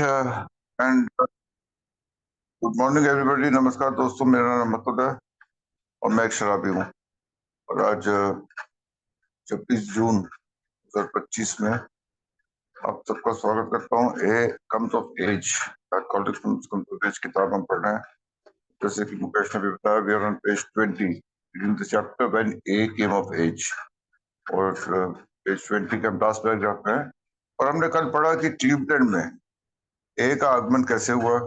And good morning everybody. नमस्कार दोस्तों, मेरा नाम मकसूद है और मैं एक शराबी हूँ। और आज 26 जून 2025 में आप सबका स्वागत करता हूँ। ए कम्स ऑफ एज, एज किताब हम पढ़ रहे हैं। जैसे कि मुकेश ने भी बताया, we are on page 20 reading the chapter when A came of age. और पेज 20 के हम लास्ट पैराग्राफ में हैं। और हमने कल पढ़ा कि क्लीवलैंड में ए का आगमन कैसे हुआ,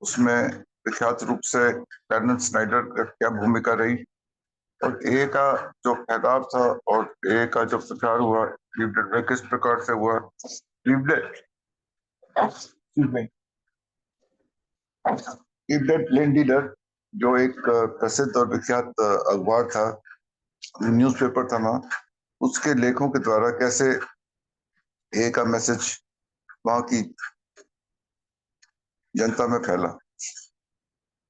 उसमें विख्यात रूप से कैनन स्नाइडर का क्या भूमिका रही, और ए का जो फैलाव था और ए का जो प्रचार हुआ क्लीवलैंड में किस प्रकार से हुआ। क्लीवलैंड प्लेन लीडर जो एक प्रसिद्ध और विख्यात अखबार था, न्यूज़पेपर था ना, उसके लेखों के द्वारा कैसे ए का मैसेज वहां की जनता में फैला।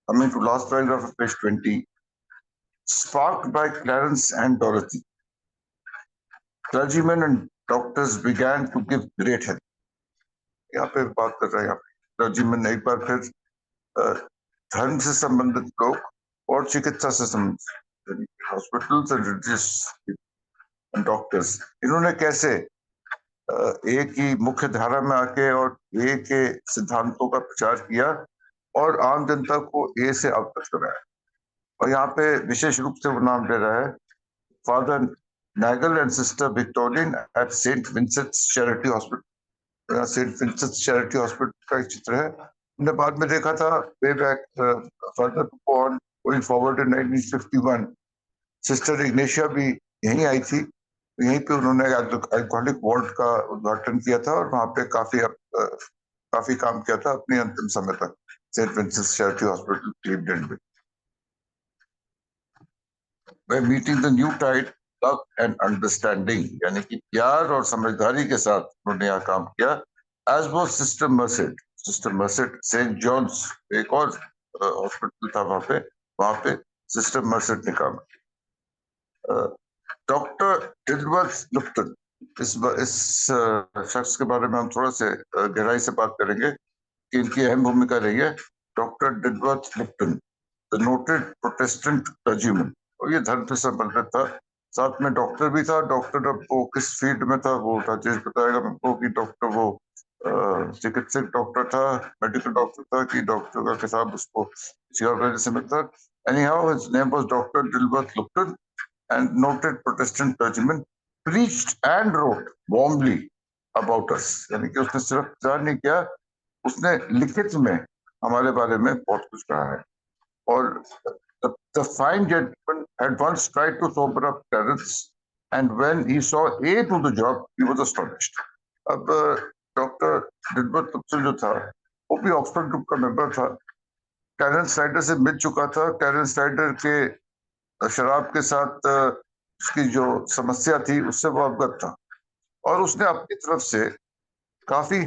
Coming to last paragraph of page 20, sparked by Clarence and Dorothy, clergymen and doctors began to give great help. यहाँ पे बात कर रहे हैं क्लर्जीमैन, एक बार फिर धर्म से संबंधित लोग और चिकित्सा से संबंधित हॉस्पिटल्स एंड रिलीजियस डॉक्टर्स, इन्होंने कैसे ए की मुख्य धारा में आके और ए के सिद्धांतों का प्रचार किया और आम जनता को ए से अवगत कराया। और यहाँ पे विशेष रूप से वो नाम ले रहा है father Nagle and sister Victorian at saint Vincent's charity hospital. यहाँ सेंट विंसेंट्स चैरिटी हॉस्पिटल का एक चित्र है। हमने बाद में देखा था way back further on going forward in 1951 sister Ignatia भी यहीं आई थी। यहीं पे उन्होंने अल्कोहलिक वार्ड का उद्घाटन किया था और वहाँ पे काफी काम किया था अपने अंतिम समय तक Saint Vincent's charity hospital Cleveland में। By meeting the new tide, love and understanding, यानी कि प्यार और समझदारी के साथ उन्होंने यहाँ काम किया। As was Sister Merced, Saint John's एक और हॉस्पिटल था वहाँ पे सिस्टर मर्सेट ने काम किया। डॉक्टर डिल्बर्थ लुप्टन, इस शख्स के बारे में हम थोड़ा से गहराई से बात करेंगे कि इनकी अहम भूमिका रही है। Doctor Dilworth Lupton, the noted Protestant clergyman, और ये धर्म से संबंधित था। साथ में डॉक्टर भी था। डॉक्टर अब वो किस फील्ड में था वो राजेश बताएगा हमको कि डॉक्टर वो चिकित्सक डॉक्टर था, मेडिकल डॉक्टर था कि डॉक्टर का खिताब उसको किसी और वजह से मिलता। Anyhow his name was doctor Dilworth Lupton and noted Protestant clergyman, preached and wrote warmly about us। यानी कि उसने सिर्फ प्रचार नहीं किया, उसने लिखित में हमारे बारे में बहुत कुछ कहा है। और the fine gentleman had once tried to sober up Clarence, and when he saw A to the job, he was astonished। अब डॉक्टर डिल्बर्थ लुप्टन जो था वो भी ऑक्सफोर्ड ग्रुप का मेंबर था। कैरेंस स्नाइडर से मिल चुका था। कैरेंस स्नाइडर के शराब के साथ उसकी जो समस्या थी उससे वो अवगत था और उसने अपनी तरफ से काफी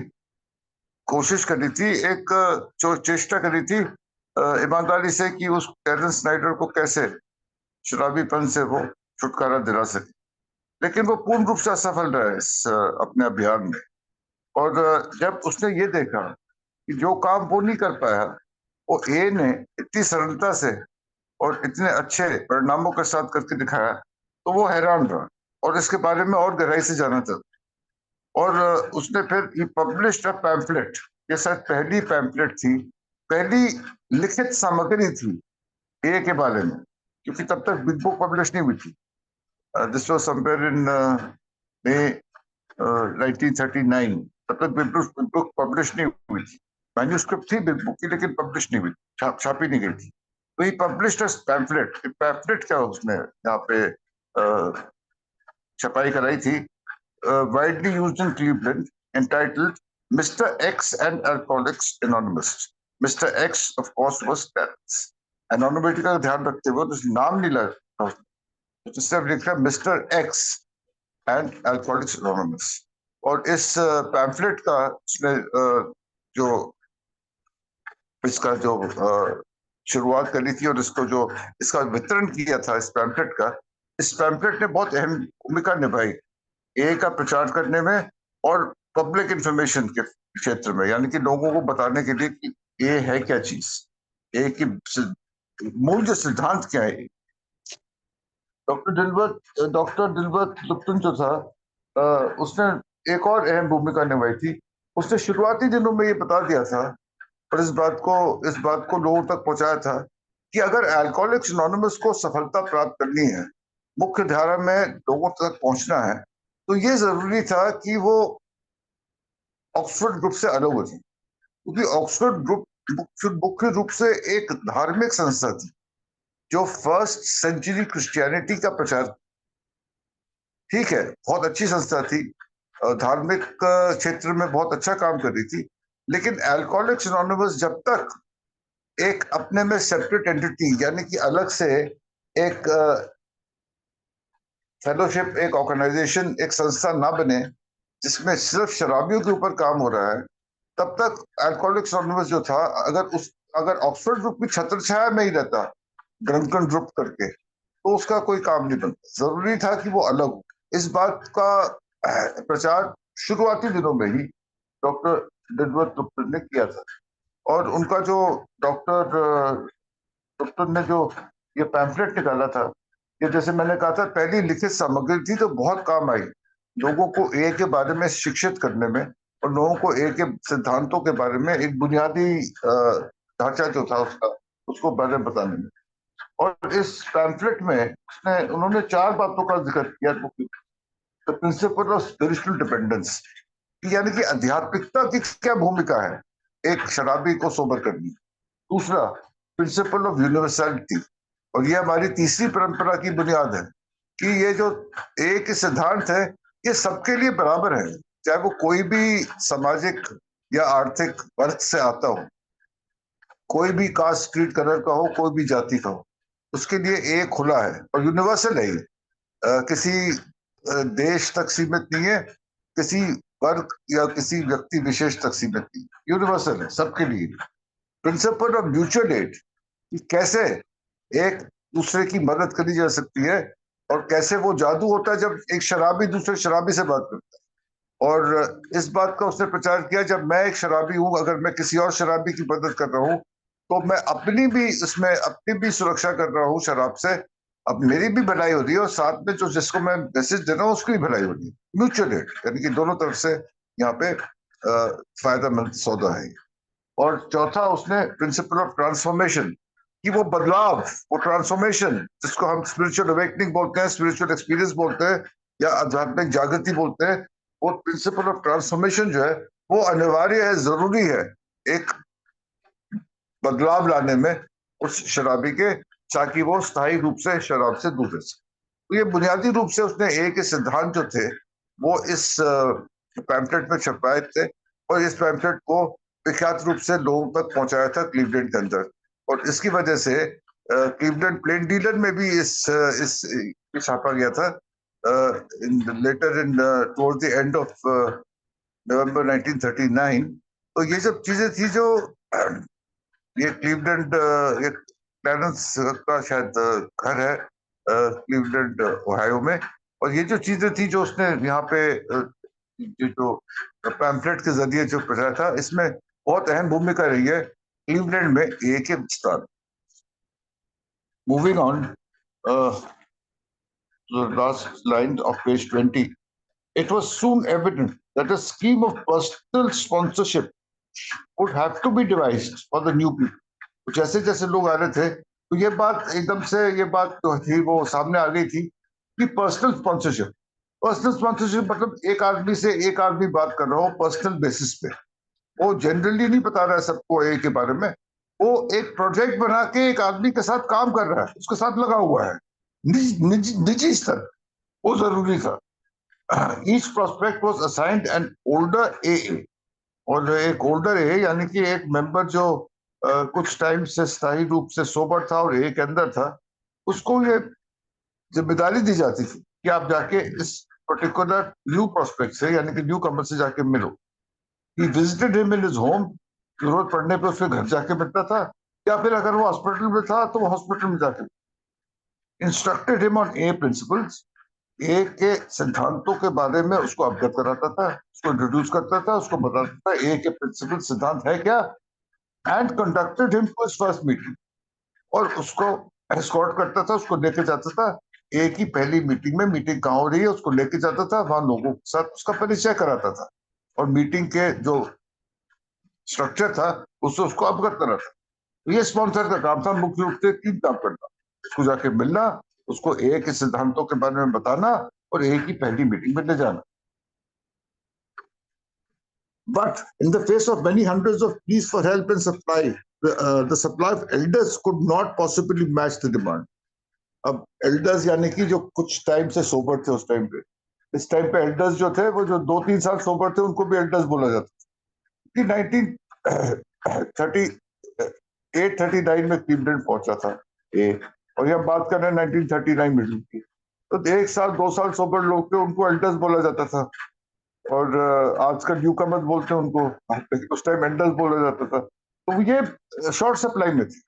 कोशिश करी थी, एक चेष्टा करी थी ईमानदारी से कि उस कैरेंस स्नाइडर को कैसे शराबीपन से वो छुटकारा दिला सके। लेकिन वो पूर्ण रूप से असफल रहा इस अपने अभियान में। और जब उसने ये देखा कि जो काम वो नहीं कर पाया वो ए ने इतनी सरलता से और इतने अच्छे परिणामों के साथ करके दिखाया, तो वो हैरान रहा और इसके बारे में और गहराई से जाना चाहता। और उसने फिर ही पब्लिश्ड अ पैम्फलेट, ये शायद पहली पैम्फलेट थी, पहली लिखित सामग्री थी ए के बारे में, क्योंकि तब तक बिग बुक पब्लिश नहीं हुई थी। दिस वाज समवेयर इन मई 1939। तब तक बिग बुक पब्लिश नहीं हुई थी। मैन्यूस्क्रिप्ट थी बिग बुक की, लेकिन पब्लिश नहीं हुई, छापी नहीं गई थी। तो ही पब्लिश्ड अ पैम्फलेट। पैम्फलेट क्या उसने यहाँ पे छपाई कराई थी, widely used in Cleveland, entitled Mr. X and Alcoholics Anonymous। Mr. X, of course, was Clarence। Anonymity का ध्यान रखते हुए तो नाम नहीं लगा, जिससे अब लिखा mister x and alcoholics anonymous. और इस पैम्फलेट का उसने जो इसका जो शुरुआत करी थी और इसका वितरण किया था इस पैम्फलेट का, इस पैम्फलेट ने बहुत अहम भूमिका निभाई ए का प्रचार करने में और पब्लिक इंफॉर्मेशन के क्षेत्र में, यानी कि लोगों को बताने के लिए कि ये है क्या चीज, ये की मूल जो सिद्धांत क्या है। डॉक्टर दिलबर लुप्तन जो था, उसने एक और अहम भूमिका निभाई थी। उसने शुरुआती दिनों में ये बता दिया था और इस बात को लोगों तक पहुंचाया था कि अगर अल्कोहलिक्स एनोनिमस को सफलता प्राप्त करनी है, मुख्य धारा में लोगों तक पहुंचना है, तो ये जरूरी था कि वो ऑक्सफोर्ड ग्रुप से अलग हो जाए, क्योंकि ऑक्सफोर्ड ग्रुप मुख्य रूप से एक धार्मिक संस्था थी जो फर्स्ट सेंचुरी क्रिश्चियनिटी का प्रचार, ठीक है, बहुत अच्छी संस्था थी, धार्मिक क्षेत्र में बहुत अच्छा काम कर रही थी, लेकिन अल्कोहलिक्स एनोनिमस जब तक एक अपने में सेपरेट एंटिटी, यानी कि अलग से एक फेलोशिप, एक ऑर्गेनाइजेशन, एक संस्था ना बने जिसमें सिर्फ शराबियों के ऊपर काम हो रहा है, तब तक अल्कोहलिक्स एनोनिमस जो था, अगर ऑक्सफोर्ड ग्रुप की छत्रछाया में ही रहता, ड्रंकन ग्रुप करके, तो उसका कोई काम नहीं बनता। जरूरी था कि वो अलग हो। इस बात का प्रचार शुरुआती दिनों में ही डॉक्टर दिलबर लुप्तन ने किया था, और उनका जो डॉक्टर लुप्तन ने जो ये पैम्फलेट निकाला था, ये जैसे मैंने कहा था पहली लिखित सामग्री थी, तो बहुत काम आई लोगों को ए के बारे में शिक्षित करने में, और लोगों को ए के सिद्धांतों के बारे में एक बुनियादी ढांचा जो था उसको बारे में बताने में। और इस पैम्फलेट में उन्होंने 4 बातों का जिक्र किया। The principle of spiritual dependence, यानी कि आध्यात्मिकता की क्या भूमिका है एक शराबी को सोबर करनी। दूसरा, प्रिंसिपल ऑफ यूनिवर्सलिटी, और ये हमारी तीसरी परंपरा की बुनियाद है कि ये जो एक सिद्धांत है ये सबके लिए बराबर है, चाहे वो कोई भी सामाजिक या आर्थिक वर्ग से आता हो, कोई भी कास्ट, क्रीड, कलर का हो, कोई भी जाति का हो, उसके लिए एक खुला है और यूनिवर्सल है। किसी देश तक सीमित नहीं है, किसी वर्ग या किसी व्यक्ति विशेष तक सीमित नहीं, यूनिवर्सल है सबके लिए। प्रिंसिपल ऑफ म्यूचुअल एड, कैसे एक दूसरे की मदद करी जा सकती है, और कैसे वो जादू होता है जब एक शराबी दूसरे शराबी से बात करता है। और इस बात का उसने प्रचार किया, जब मैं एक शराबी हूं, अगर मैं किसी और शराबी की मदद कर रहा हूं, तो मैं अपनी भी सुरक्षा कर रहा हूं शराब से, अब मेरी भी भलाई हो रही है, और साथ में जो जिसको मैं मैसेज दे रहा हूँ उसकी भी भलाई हो रही है। म्यूचुअल एड, यानी कि दोनों तरफ से यहाँ पे फायदेमंद सौदा है। और चौथा, उसने प्रिंसिपल ऑफ ट्रांसफॉर्मेशन, कि वो बदलाव, वो ट्रांसफॉर्मेशन, जिसको हम स्पिरिचुअल अवेकनिंग बोलते हैं, स्पिरिचुअल एक्सपीरियंस बोलते हैं, या आध्यात्मिक जागृति बोलते हैं, वो प्रिंसिपल ऑफ ट्रांसफॉर्मेशन जो है वो अनिवार्य है, जरूरी है एक बदलाव लाने में उस शराबी के, ताकि वो स्थायी रूप से शराब से दूर रह सके। तो ये बुनियादी रूप से उसने एक सिद्धांत जो थे वो इस पैम्फलेट में छपाए थे, और इस पैम्फलेट को विख्यात रूप से लोगों तक पहुंचाया था क्लीवलैंड के अंदर, और इसकी वजह से क्लीवलैंड प्लेन डीलर में भी इस छापा गया था letter in toward the end of November 1939। तो ये सब चीजें थी जो ये क्लीवलैंड, ये क्लैरेंस का शायद घर है क्लीवलैंड ओहायो में, और ये जो चीजें थी जो उसने यहाँ पे जो पैम्फलेट के जरिए जो प्रचार था, इसमें बहुत अहम भूमिका रही है क्लीवलैंड में एक के विस्तार। Moving on to the last line of page 20, it was soon evident that a scheme of personal sponsorship would have to be devised for the new people. जैसे जैसे लोग आ रहे थे, तो ये बात एकदम से, ये बात तो थी वो सामने आ गई थी कि पर्सनल स्पॉन्सरशिप मतलब एक आदमी से एक आदमी बात कर रहा हो पर्सनल बेसिस पे, वो जनरली नहीं बता रहा है सबको ए के बारे में, वो एक प्रोजेक्ट बना के एक आदमी के साथ काम कर रहा है, उसके साथ लगा हुआ है, निजी स्तर, वो जरूरी था। Each prospect was assigned an older A, और एक ओल्डर ए यानी कि एक मेंबर जो कुछ टाइम से स्थायी रूप से सोबर था और ए के अंदर था, उसको ये जिम्मेदारी दी जाती थी कि आप जाके इस पर्टिकुलर न्यू प्रोस्पेक्ट से, यानी कि न्यू कमर से जाके मिलो। He visited him in his home, जरूरत पड़ने पे उसके घर जाके मिलता था, या फिर अगर वो हॉस्पिटल में था तो वो हॉस्पिटल में जाके। Instructed him on A principles, ए के सिद्धांतों के बारे में उसको अवगत कराता था, उसको इंट्रोड्यूस करता था, उसको बताता था ए के प्रिंसिपल सिद्धांत है क्या, and conducted him to his first meeting, और उसको एस्कॉर्ट करता था, उसको लेके जाता था ए की पहली मीटिंग में। मीटिंग कहाँ हो रही है उसको लेके जाता था, वहां लोगों के साथ उसका परिचय कराता था, और मीटिंग के जो स्ट्रक्चर था उससे उसको अवगत कराता। तो ये स्पॉन्सर का काम था, मुख्य रूप से 3 काम करना: उसको जाके मिलना, उसको ए के सिद्धांतों के बारे में बताना, और ए की पहली मीटिंग में ले जाना। But in the face of many hundreds of pleas for help and supply, the supply of elders could not possibly match the demand. अब एल्डर्स यानी कि जो कुछ टाइम से सोबर थे उस टाइम पे, इस टाइम पे एल्डर्स जो थे वो जो 2-3 साल सोबर थे उनको भी एल्डर्स बोला जाता था। कि 1938-39 में क्लीवलैंड पहुंचा था ए, और ये बात कर रहे हैं 1939 मिडिल की, तो 1 साल 2 साल सोबर लोग थे उनको एल्डर्स बोला जाता था, और आजकल न्यू कमर्स बोलते हैं उनको, लेकिन उस टाइम एल्डर्स बोला जाता था। तो ये शॉर्ट सप्लाई में थी,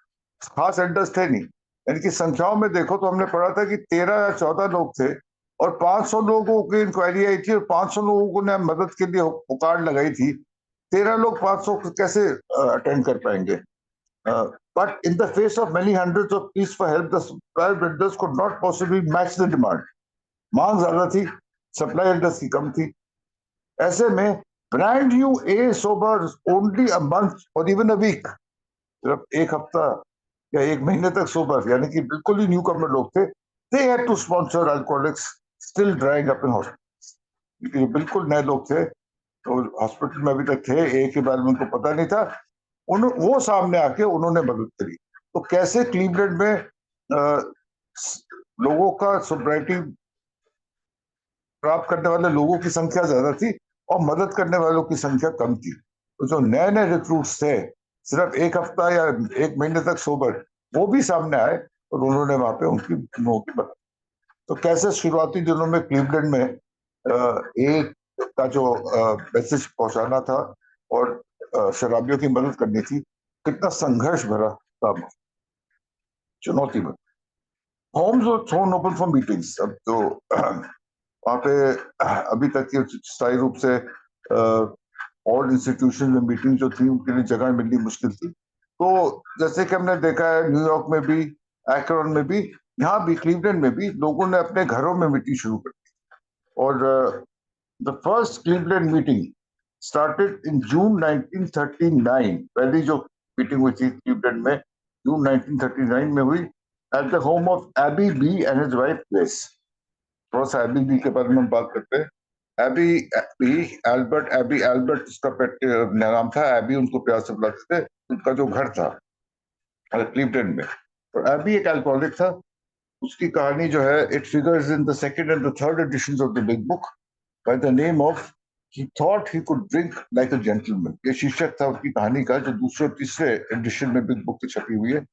खास एल्डर्स थे नहीं। यानी कि संख्याओं में देखो तो हमने पढ़ा था कि 13 या 14 लोग थे, और 500 लोगों की इंक्वायरी आई थी, और 500 लोगों को ने मदद के लिए पुकार लगाई थी। 13 लोग 500 को कैसे अटेंड कर पाएंगे? But in the face of many hundreds of please for help, the supply builders could not possibly match the demand. मांग ज्यादा थी, सप्लाई एल्डर्स की कम थी। ऐसे में brand new A sober only a month और इवन अ वीक, सिर्फ 1 हफ्ता या 1 महीने तक सोबर, यानी कि बिल्कुल ही न्यू कमर लोग थे, they had to sponsor alcoholics still drying up in hospital. क्योंकि बिल्कुल नए लोग थे, तो हॉस्पिटल में अभी तक थे, ए के बारे में उनको पता नहीं था, वो सामने आके उन्होंने मदद करी। तो कैसे क्लीवलैंड में लोगों का सोब्राइटी प्राप्त करने वाले लोगों की संख्या ज्यादा थी और मदद करने वालों की संख्या कम थी। तो जो नए नए रिक्रूट्स थे, सिर्फ 1 हफ्ता या 1 महीने तक सोबर, वो भी सामने आए, और उन्होंने वहां पे उनकी मदद। तो कैसे शुरुआती दिनों में क्लीवलैंड में एक का जो मैसेज पहुंचाना था और शराबियों की मदद करनी थी, कितना संघर्ष भरा काम, चुनौती भरा। Homes were thrown open for meetings. अब तो वहां पे अभी तक की स्थायी रूप से और इंस्टीट्यूशन में मीटिंग जो थी उनके लिए जगह मिलनी मुश्किल थी। तो जैसे कि हमने देखा है न्यूयॉर्क में भी, एक्रोन में भी, यहाँ भी क्लीवलैंड में भी लोगों ने अपने घरों में मीटिंग शुरू कर दी। और the first Cleveland meeting started in June 1939। पहली जो मीटिंग हुई थी क्लीवलैंड में जून 1939 में हुई, at the home of Abby B and his wife Grace. थोड़ा सा एबी बी के बारे में बात करते हैं। एबी बी, एबी एल्बर्ट उसका पेट नाम था, एबी उनको प्यार से बुलाते थे। उनका जो घर था क्लीवलैंड में, और एबी एक अल्कोहलिक था। उसकी कहानी जो है, it figures in the second and the third editions of the big book by the name of he thought he could drink like a gentleman. ये शीर्षक था उसकी कहानी का, जो दूसरे और तीसरे एडिशन में बिग बुक की छपी हुई है।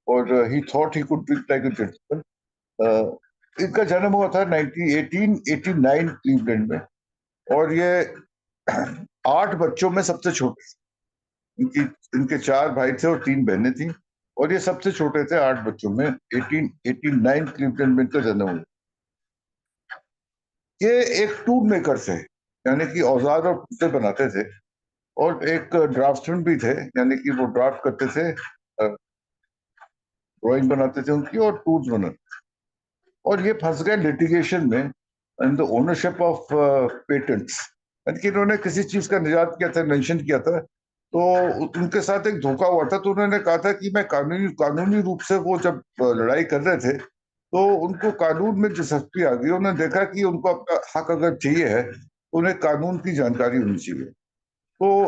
और ही thought he could drink like a gentleman. इनका जन्म हुआ था 1889 क्लीवलैंड में, और ये 8 बच्चों में सबसे छोटे। इनकी इनके 4 भाई थे और 3 बहनें थी, और ये सबसे छोटे थे 8 बच्चों में। 1889 क्लीवलैंड में इनका जन्म हुआ। ये एक टूल मेकर थे, यानी कि औजार और पुतले बनाते थे, और एक ड्राफ्ट्समैन भी थे, यानी कि वो ड्राफ्ट करते थे, ड्राइंग बनाते थे उनकी, और टूल्स बनाते। और ये फंस गए लिटिगेशन में in the ownership of patents. यानी कि इन्होंने किसी चीज का निजात किया था, मेंशन किया था, तो उनके साथ एक धोखा हुआ था। तो उन्होंने कहा था कि मैं कानूनी रूप से, वो जब लड़ाई कर रहे थे तो उनको कानून में दिलचस्पी आ गई। उन्होंने देखा कि उनको अपना हक अगर चाहिए है तो उन्हें कानून की जानकारी होनी चाहिए। तो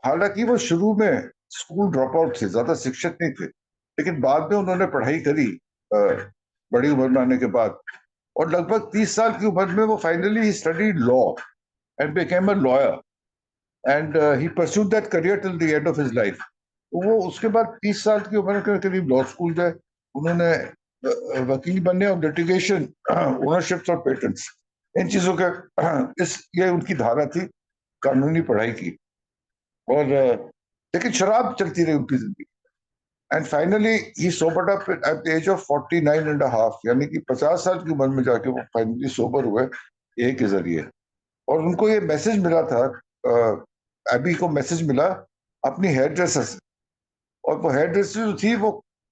हालांकि वो शुरू में स्कूल ड्रॉप आउट थे, ज्यादा शिक्षित नहीं थे, लेकिन बाद में उन्होंने पढ़ाई करी बड़ी उम्र में आने के बाद, और लगभग 30 साल की उम्र में वो finally he studied law and became a lawyer, and he pursued that career till the end of his life. वो उसके बाद 30 साल की उम्र के करीब लॉ स्कूल गए। उन्होंने वकील बनने और लिटिगेशन, ओनरशिप्स और पेटेंट्स, इन चीजों के इस ये उनकी धारा थी कानूनी पढ़ाई की। और लेकिन शराब चलती रही उनकी जिंदगी। And finally he sobered up at the age of 49 and half, यानी कि 50 साल की उम्र में जाके वो फाइनली सोबर हुए ए के जरिए। और उनको ये मैसेज मिला था, एबी को मैसेज मिला अपनी हेयर ड्रेसर से, और वो हेयर ड्रेसर जो थी वो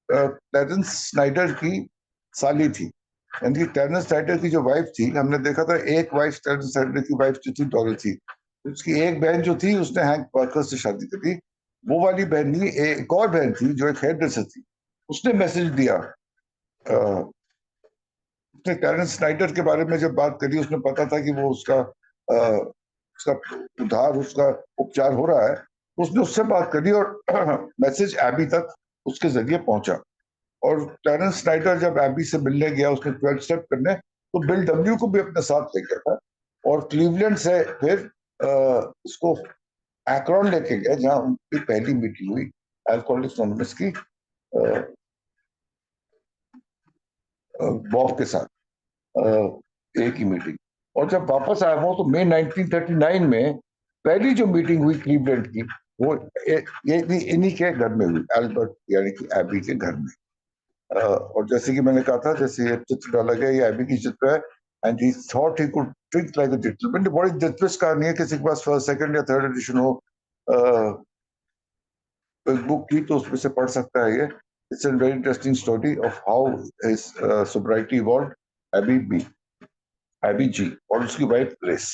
क्लैरेंस स्नाइडर की साली थी, यानी कि क्लैरेंस स्नाइडर की जो वाइफ थी, हमने देखा था एक वाइफ क्लैरेंस स्नाइडर की वाइफ जो थी डोरोथी, उसकी एक बहन जो थी उसने हैंक पार्कर से शादी करी, वो वाली बहन नहीं, एक और बहन थी जो एक हेयर ड्रेसर थी, उसने मैसेज दिया। उसने क्लैरेंस स्नाइडर के बारे में जब बात करी, उसने पता था कि वो उसका उधार, उसका उपचार हो रहा है, तो उसने उससे बात करी और मैसेज एबी तक उसके जरिए पहुंचा। और क्लैरेंस स्नाइडर जब एबी से मिलने गया, उसने 12 स्टेप करने, तो बिल डब्ल्यू को भी अपने साथ ले गया था, और क्लीवलैंड से फिर उसको एक्रोन लेके गया, जहां उनकी पहली मीटिंग हुई अल्कोहलिक्स एनोनिमस की बॉब के साथ एक ही मीटिंग। और जब वापस आया वो, तो मई 1939 में पहली जो मीटिंग हुई क्लीवलैंड की, वो ये इन्हीं के घर में हुई, एल्बर्ट यानी कि एबी के घर में। और जैसे कि मैंने कहा था, जैसे ये चित्र डाला गया, ये एबी की चित्र है, and he thought he could drink like a gentleman. बड़ी दिलचस्प कहानी है, किसी के पास फर्स्ट, सेकंड या थर्ड एडिशन हो बुक की, तो उसमें से पढ़ सकता है ये। It's a very interesting story of how his sobriety evolved. Abby G और उसकी wife Grace.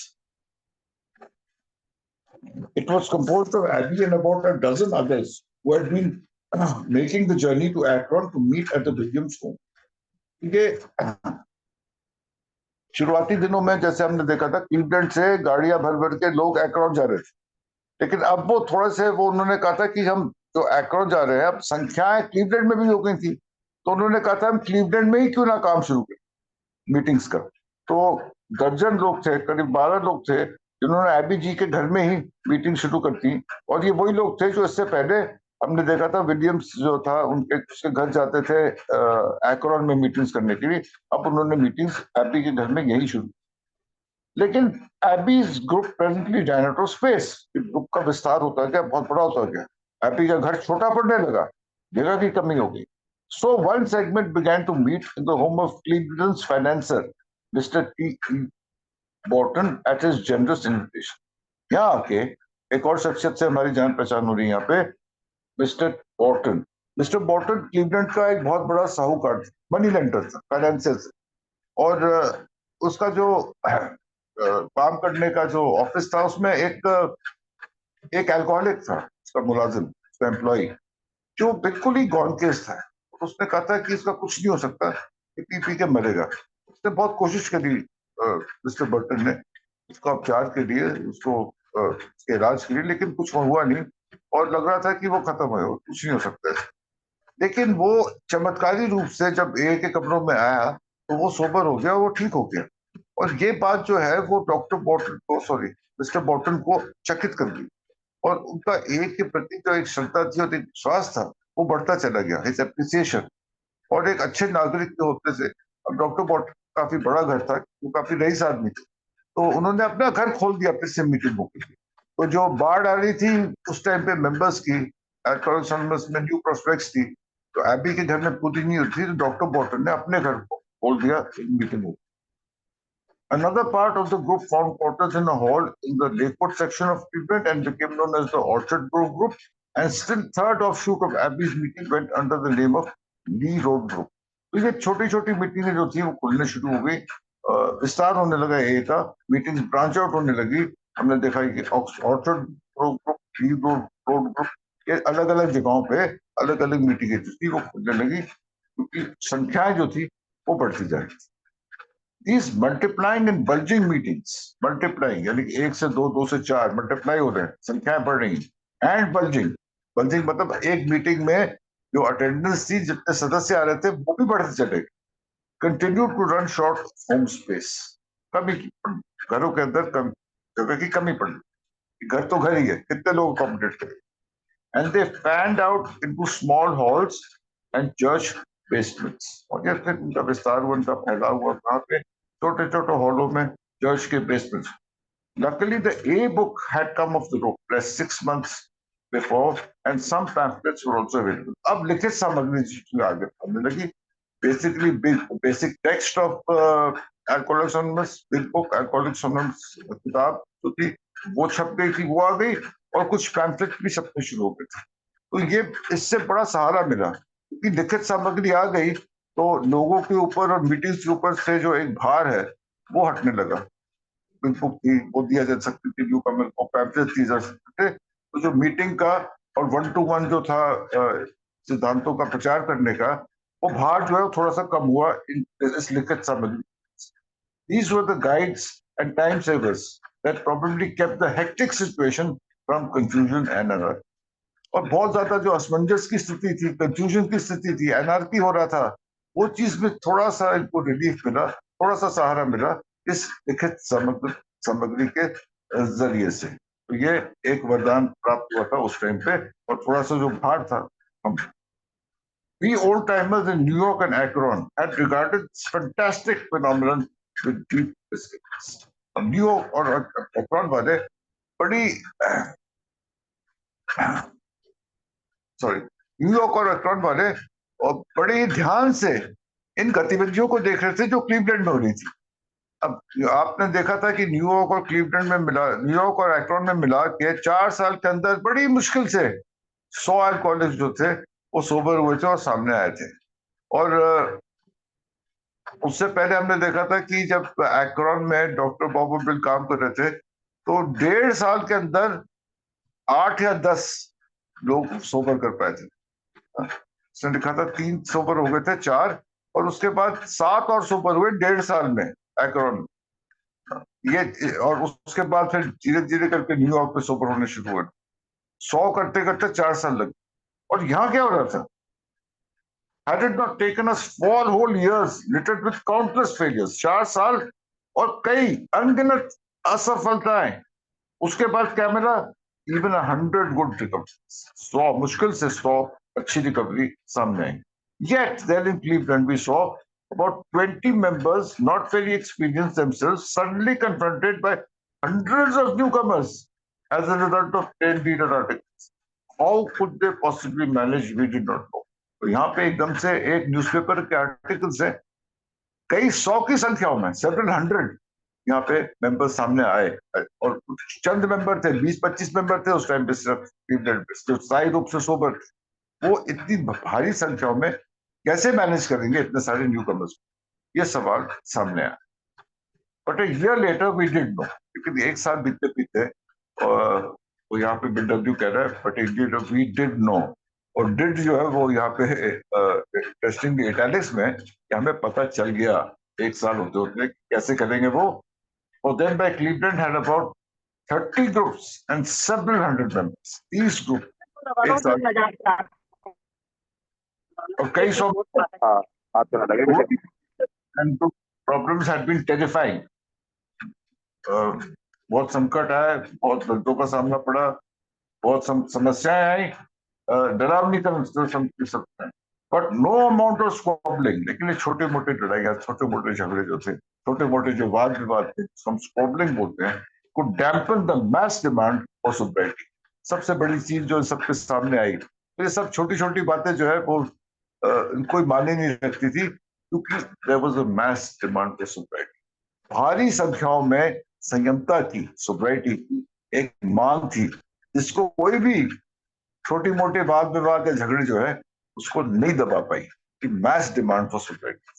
It was composed of Abby and about a dozen others who had been making the journey to Akron to meet at the Williams home. क्योंकि शुरुआती दिनों में जैसे हमने देखा था, क्लीवलैंड से गाड़ियां भर भर के लोग एक्रोन जा रहे थे, लेकिन अब वो थोड़े से वो उन्होंने कहा था कि हम जो एक्रोन जा रहे हैं, अब संख्याएं क्लीवलैंड में भी हो गई थी, तो उन्होंने कहा था हम क्लीवलैंड में ही क्यों ना काम शुरू करें मीटिंग्स का। तो दर्जन लोग थे, करीब 12 लोग थे, जिन्होंने एबी जी के घर में ही मीटिंग शुरू कर दी। और ये वही लोग थे जो इससे पहले हमने देखा था विलियम्स जो था उनके उसके घर जाते थे एक्रोन में मीटिंग्स करने के लिए। अब उन्होंने मीटिंग्स एबी के घर में यही शुरू। लेकिन Abies group presently ran out of space। Group का विस्तार होता गया, बहुत बड़ा होता गया, एबी का घर छोटा पड़ने लगा, जगह की कमी हो गई। So one segment began to meet in the home of Cleveland's financier, Mr. T. Borton, at his generous invitation. यहाँ आके एक और शख्सियत से हमारी जान पहचान हो रही है यहाँ पे, मिस्टर बॉर्टन। मिस्टर बॉर्टन क्लीवलैंड का एक बहुत बड़ा साहूकार, मनी लेंडर था, फाइनेंशियल। और उसका जो काम करने का जो ऑफिस था, उसमें एक अल्कोहलिक था, उसका मुलाजिम, उसका एम्प्लॉय, जो बिल्कुल ही गॉन केस था। उसने कहा था कि इसका कुछ नहीं हो सकता, पी पी के मरेगा। उसने बहुत कोशिश करी मिस्टर बर्टन ने उसका उपचार के लिए, उसको उसके इलाज के लिए, लेकिन कुछ हुआ नहीं, और लग रहा था कि वो खत्म हो, कुछ नहीं हो सकता है। लेकिन वो चमत्कारी रूप से जब ए के कमरों में आया, तो वो सोबर हो गया, वो ठीक हो गया। और ये बात जो है वो डॉक्टर बॉटन को, सॉरी, मिस्टर बॉटन को चकित कर दी, और उनका ए के प्रति जो एक श्रद्धा थी और एक विश्वास था, वो बढ़ता चला गया, हिज एप्रिसिएशन। और एक अच्छे नागरिक के होते से, अब डॉक्टर बॉटन काफी बड़ा घर था, वो काफी रईस आदमी थे, तो उन्होंने अपना घर खोल दिया फिर से मीटिंगों के लिए। तो जो बाढ़ आ रही थी उस टाइम पे मेंबर्स की, में न्यू प्रोस्पेक्ट्स थी, तो एबी के घर में पूरी नहीं होती थी, तो डॉक्टर बॉटन ने अपने घर को खोल दिया मीटिंगों। Another part of the group found quarters in a hall in the Lakewood section of Cleveland and became known as the Orchard Grove Group. And still third offshoot of Abbey's meeting went under the name of Lee Road Group. तो ये छोटी छोटी मीटिंगें जो थी वो खुलने शुरू हो गई, विस्तार होने लगा ए का, मीटिंग्स ब्रांच आउट होने लगी। हमने देखा कि ऑर्चर्ड ग्रुप, ली रोड ग्रुप, ये अलग अलग जगहों पे अलग अलग मीटिंगें जो थी वो खुलने लगी, क्योंकि संख्याएं जो थी वो बढ़ती जा रही थी। These multiplying and bulging meetings, multiplying यानी कि 1 से 2, 2 से 4, मल्टीप्लाई हो रहे हैं, संख्याएं बढ़ रही हैं। एंड बल्जिंग, बल्जिंग मतलब एक मीटिंग में जो अटेंडेंस थी, जितने सदस्य आ रहे थे, वो भी बढ़ते चले गए। Continue to run short home space, कमी की, घरों के अंदर कम जगह की कमी पड़ रही, घर तो घर ही है, कितने लोग अकोमोडेट करें। And they fanned out into small halls and church basements. और ये फिर उनका विस्तार हुआ, उनका फैलाव हुआ कहाँ पे, छोटे छोटे हॉलों में, चर्च के basements. Luckily, the A book had come off the press 6 months before, and some pamphlets were also available. अब लिखित सामग्री की आगे आने लगी. Basically, basic text of Alcoholics Anonymous, big book Alcoholics Anonymous किताब जो थी वो छप गई थी, वो आ गई, और कुछ पैम्फलेट भी छपने शुरू हो गए थे. तो ये इससे बड़ा सहारा मिला, क्योंकि लिखित सामग्री आ गई तो लोगों के ऊपर और मीटिंग्स के ऊपर से जो एक भार है वो हटने लगा. बिग बुक थी, वो दिया जा सकती थी, न्यू कमर को पैम्फलेट दिए जा सकते थे. तो जो मीटिंग का और 1-to-1 जो था सिद्धांतों का प्रचार करने का, वो भार जो है थोड़ा सा कम हुआ इस लिखित सामग्री. These were the guides and time savers that probably kept the hectic situation from confusion and anarchy. और बहुत ज्यादा जो असमंजस की स्थिति थी, कंफ्यूजन की स्थिति थी, एनआरकी हो रहा था, वो चीज में थोड़ा सा इनको रिलीफ मिला, थोड़ा सा सहारा मिला इस लिखित सामग्री के जरिए से. तो ये एक वरदान प्राप्त हुआ था उस टाइम पे, और थोड़ा सा जो भार था हम. We old timers in New York and Akron had regarded this fantastic phenomenon with deep disgust. New York और एक्रोन वाले बड़ी सॉरी न्यूयॉर्क और एक्रोन वाले और बड़े ध्यान से इन गतिविधियों को देख रहे थे जो क्लीवलैंड में हो रही थी. अब आपने देखा था कि न्यूयॉर्क और क्लीवलैंड में मिला, न्यूयॉर्क और एक्रोन में मिला के 4 साल के अंदर बड़ी मुश्किल से 100 अल्कोहलिक्स जो थे वो सोबर हुए थे और सामने आए थे. और उससे पहले हमने देखा था कि जब एक्रोन में डॉक्टर बॉब बिल काम कर रहे थे तो 1.5 साल के अंदर 8 या 10 लोग सोबर कर पाए थे. उसने लिखा था 3 सोबर हो गए थे, 4, और उसके बाद 7 और सोबर हुए 1.5 साल में एक्रोन. ये और उसके बाद फिर धीरे धीरे करके न्यूयॉर्क पे सोबर होने शुरू हुए. 100 करते करते 4 साल लगे. और यहाँ क्या हो रहा था? Had it not taken us 4 whole years littered with countless failures, 4 साल और कई अनगिनत असफलताएं, उसके बाद क्या मिला? Even 100 good recoveries. 100 मुश्किल से 100 अच्छी रिकवरी सामने आई. Yet there in Cleveland we saw about 20 members, not very experienced themselves, suddenly confronted by hundreds of newcomers as a result of 10 leader articles. How could they possibly manage? We did not know. तो यहाँ पे एकदम से एक newspaper के article से कई 100 की संख्याओं में, several hundred यहाँ पे मेंबर सामने आए, और चंद मेंबर थे, 20-25 मेंबर थे उस टाइम पे सिर्फ जो स्थायी रूप से सोबर. वो इतनी भारी संख्याओं में कैसे मैनेज करेंगे इतने सारे न्यू कमर्स? ये सवाल सामने आया. But a year later we did no, लेकिन एक साल बीतते बीतते वो यहाँ पे BW कह रहा है, but a year we did no, और डिड जो है वो यहाँ पे टेस्टिंग इटैलिक्स में हमें पता चल गया 1 साल होते होते कैसे करेंगे वो. और then by Cleveland had about 30 groups and several hundred members. These groups एक साल और कई सौ and the problems had been terrifying. बहुत संकट आए, बहुत दर्दों का सामना पड़ा, बहुत समस्याएं आई, डरावनी सकते हैं. बट नो अमाउंट ऑफ स्क्वॉबलिंग, लेकिन ये छोटे मोटे लड़ाइयाँ, छोटे मोटे झगड़े जो थे, छोटे मोटे जो वाद विवाद थे, हम स्क्वॉबलिंग बोलते हैं, could dampen the mass demand for sobriety. सबसे बड़ी चीज जो सबके सामने आई, तो ये सब छोटी छोटी बातें जो है वो कोई माने नहीं रखती थी, क्योंकि there was a mass demand for sobriety. भारी संख्याओं में संयमता की, सोब्राइटी की एक मांग थी, जिसको कोई भी छोटी मोटे वाद विवाद या झगड़े जो है उसको नहीं दबा पाई. कि मैस डिमांड फॉर सोब्राइटी.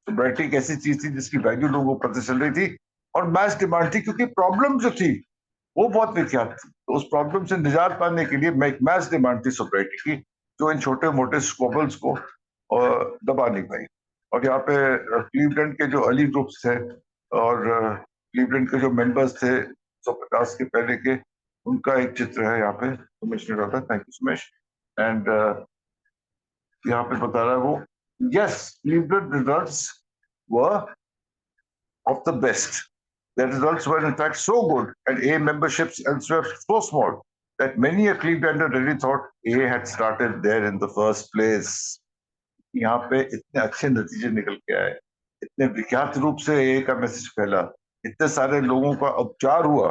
सोब्राइटी एक ऐसी चीज थी जिसकी वैल्यू लोगों को पता चल रही थी, और मैस डिमांड थी क्योंकि प्रॉब्लम जो थी वो बहुत विख्यात थी. तो उस प्रॉब्लम से निजात पाने के लिए एक मैस डिमांड थी सोब्राइटी की, जो इन छोटे मोटे स्क्वबल्स को दबा नहीं पाई. और यहाँ पे क्लीवलैंड के जो अर्ली ग्रुप्स थे और क्लीवलैंड के जो मेंबर्स थे 150 के पहले के, उनका एक चित्र है यहाँ पे सुमेश ने डाला. Thank you Sumesh. एंड यहाँ पे बता रहा है वो, yes Cleveland results were of the best. The results were in fact so good and A memberships elsewhere so small that many a Clevelander really thought A had started there in the first place. यहाँ पे इतने अच्छे नतीजे निकल के आए, इतने विख्यात रूप से A का मैसेज फैला, इतने सारे लोगों का उपचार हुआ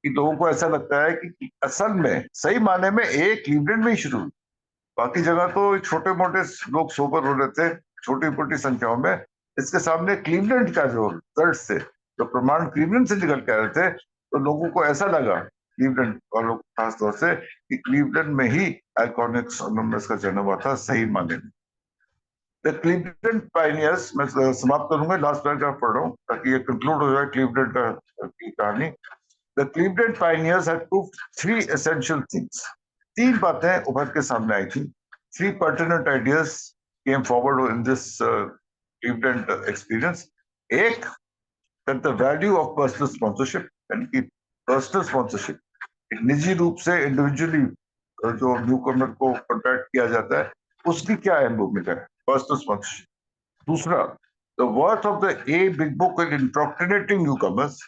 कि लोगों को ऐसा लगता है कि असल में सही माने में एक क्लीवलैंड में ही शुरू हुई, बाकी जगह तो छोटे मोटे लोग सोबर हो रहे थे छोटी मोटी संख्याओं में। इसके सामने क्लीवलैंड का जो रिजल्ट थे, जो प्रमाण क्लीवलैंड से निकल के आ रहे थे, तो लोगों को ऐसा लगा, क्लीवलैंड वालों को खासतौर से, कि क्लीवलैंड में ही एल्कोहॉलिक्स एनोनिमस का जन्म हुआ था सही माने में। द क्लीवलैंड पायनियर्स, मैं समाप्त करूंगा, लास्ट पैराग्राफ पढ़ रहा हूँ ताकि ये कंक्लूड हो जाए क्लीवलैंड की कहानी। The Cleveland pioneers had proved three essential things. तीन बातें उभर के सामने आई थी। Three pertinent ideas came forward in this Cleveland experience. एक, that the value of personal sponsorship, यानी कि personal sponsorship, एक निजी रूप से इंडिविजुअली जो न्यूकमर को कॉन्टैक्ट किया जाता है, उसकी क्या अहम भूमिका है, पर्सनल स्पॉन्सरशिप। दूसरा, the worth of the A big book in indoctrinating newcomers,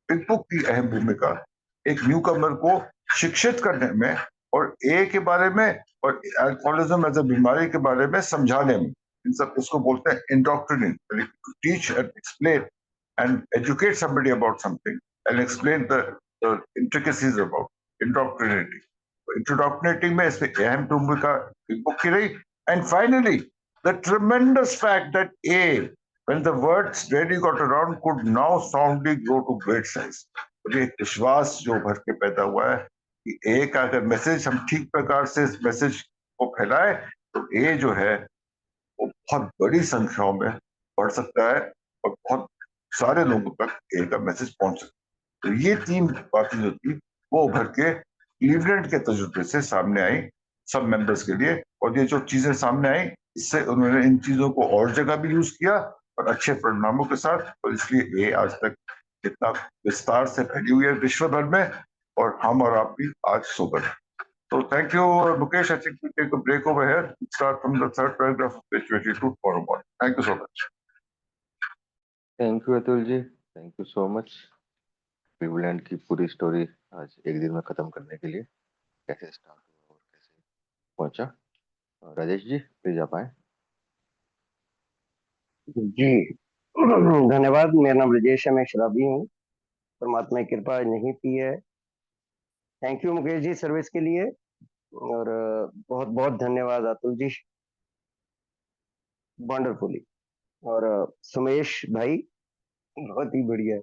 big book की अहम भूमिका एक न्यूकमर को शिक्षित करने में और ए के बारे में और अल्कोहलिज्म एज अ बीमारी के बारे में समझाने में। इन सब इसको बोलते हैं indoctrinate, to teach and explain and educate somebody about something and explain the intricacies about indoctrinating. Indoctrinating में इसमें अहम भूमिका बुक की रही। And finally, the tremendous fact that A, when the words really got around, could now soundly grow to great size. और ये विश्वास जो भर के पैदा हुआ है कि A का अगर मैसेज हम ठीक प्रकार से इस मैसेज को फैलाए तो A जो है वो बहुत बड़ी संख्याओं में बढ़ सकता है और बहुत सारे लोगों तक ए का मैसेज पहुंच सकता है। तो ये तीन बातें जो थी वो उभर के क्लीवलैंड के तजुर्बे से सामने आई सब मेंबर्स के लिए, और ये जो चीजें सामने आई इससे उन्होंने इन चीजों को और जगह भी यूज किया और अच्छे परिणामों के साथ, और इसलिए ये आज तक इतना विस्तार से फैली हुई है विश्व भर में, और हम और आप भी आज सोबर हैं। So thank you, Mukesh. I think we take a break over here. Start from the third paragraph of page 22 tomorrow morning. Thank you so much. Thank you Atul ji, thank you so much. Cleveland की पूरी story आज एक दिन में खत्म करने के लिए, कैसे स्टार्ट हुआ और कैसे पहुंचा। राजेश जी प्लीज आप आए। जी धन्यवाद। मेरा नाम राजेश है, मैं शराबी हूँ। परमात्मा की कृपा नहीं की है। Thank you Mukesh ji service के लिए, और बहुत बहुत धन्यवाद अतुल जी, वंडरफुली। और सुमेश भाई बहुत ही बढ़िया,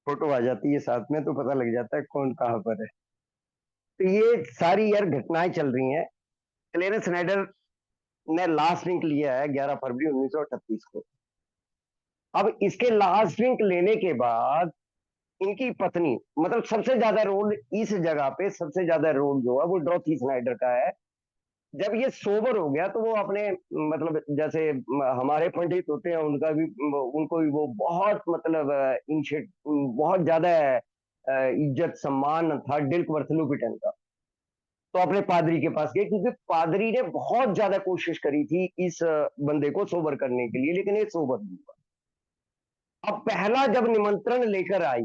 फोटो आ जाती है साथ में तो पता लग जाता है कौन कहाँ पर है। तो ये सारी यार घटनाएं चल रही हैं। क्लेरेंस स्नाइडर ने लास्ट ड्रिंक लिया है 11 फरवरी 1938 को। अब इसके लास्ट ड्रिंक लेने के बाद इनकी पत्नी, मतलब सबसे ज्यादा रोल इस जगह पे, सबसे ज्यादा रोल जो है वो डॉर्थी स्नाइडर का है। जब ये सोबर हो गया तो वो अपने, मतलब जैसे हमारे पंडित होते हैं उनका भी, उनको भी वो बहुत मतलब बहुत ज्यादा इज्जत सम्मान था डिल्कवर्थ लुपिटन का। तो अपने पादरी के पास गए, क्योंकि पादरी ने बहुत ज्यादा कोशिश करी थी इस बंदे को सोबर करने के लिए, लेकिन ये सोबर नहीं हुआ। अब पहला जब निमंत्रण लेकर आई,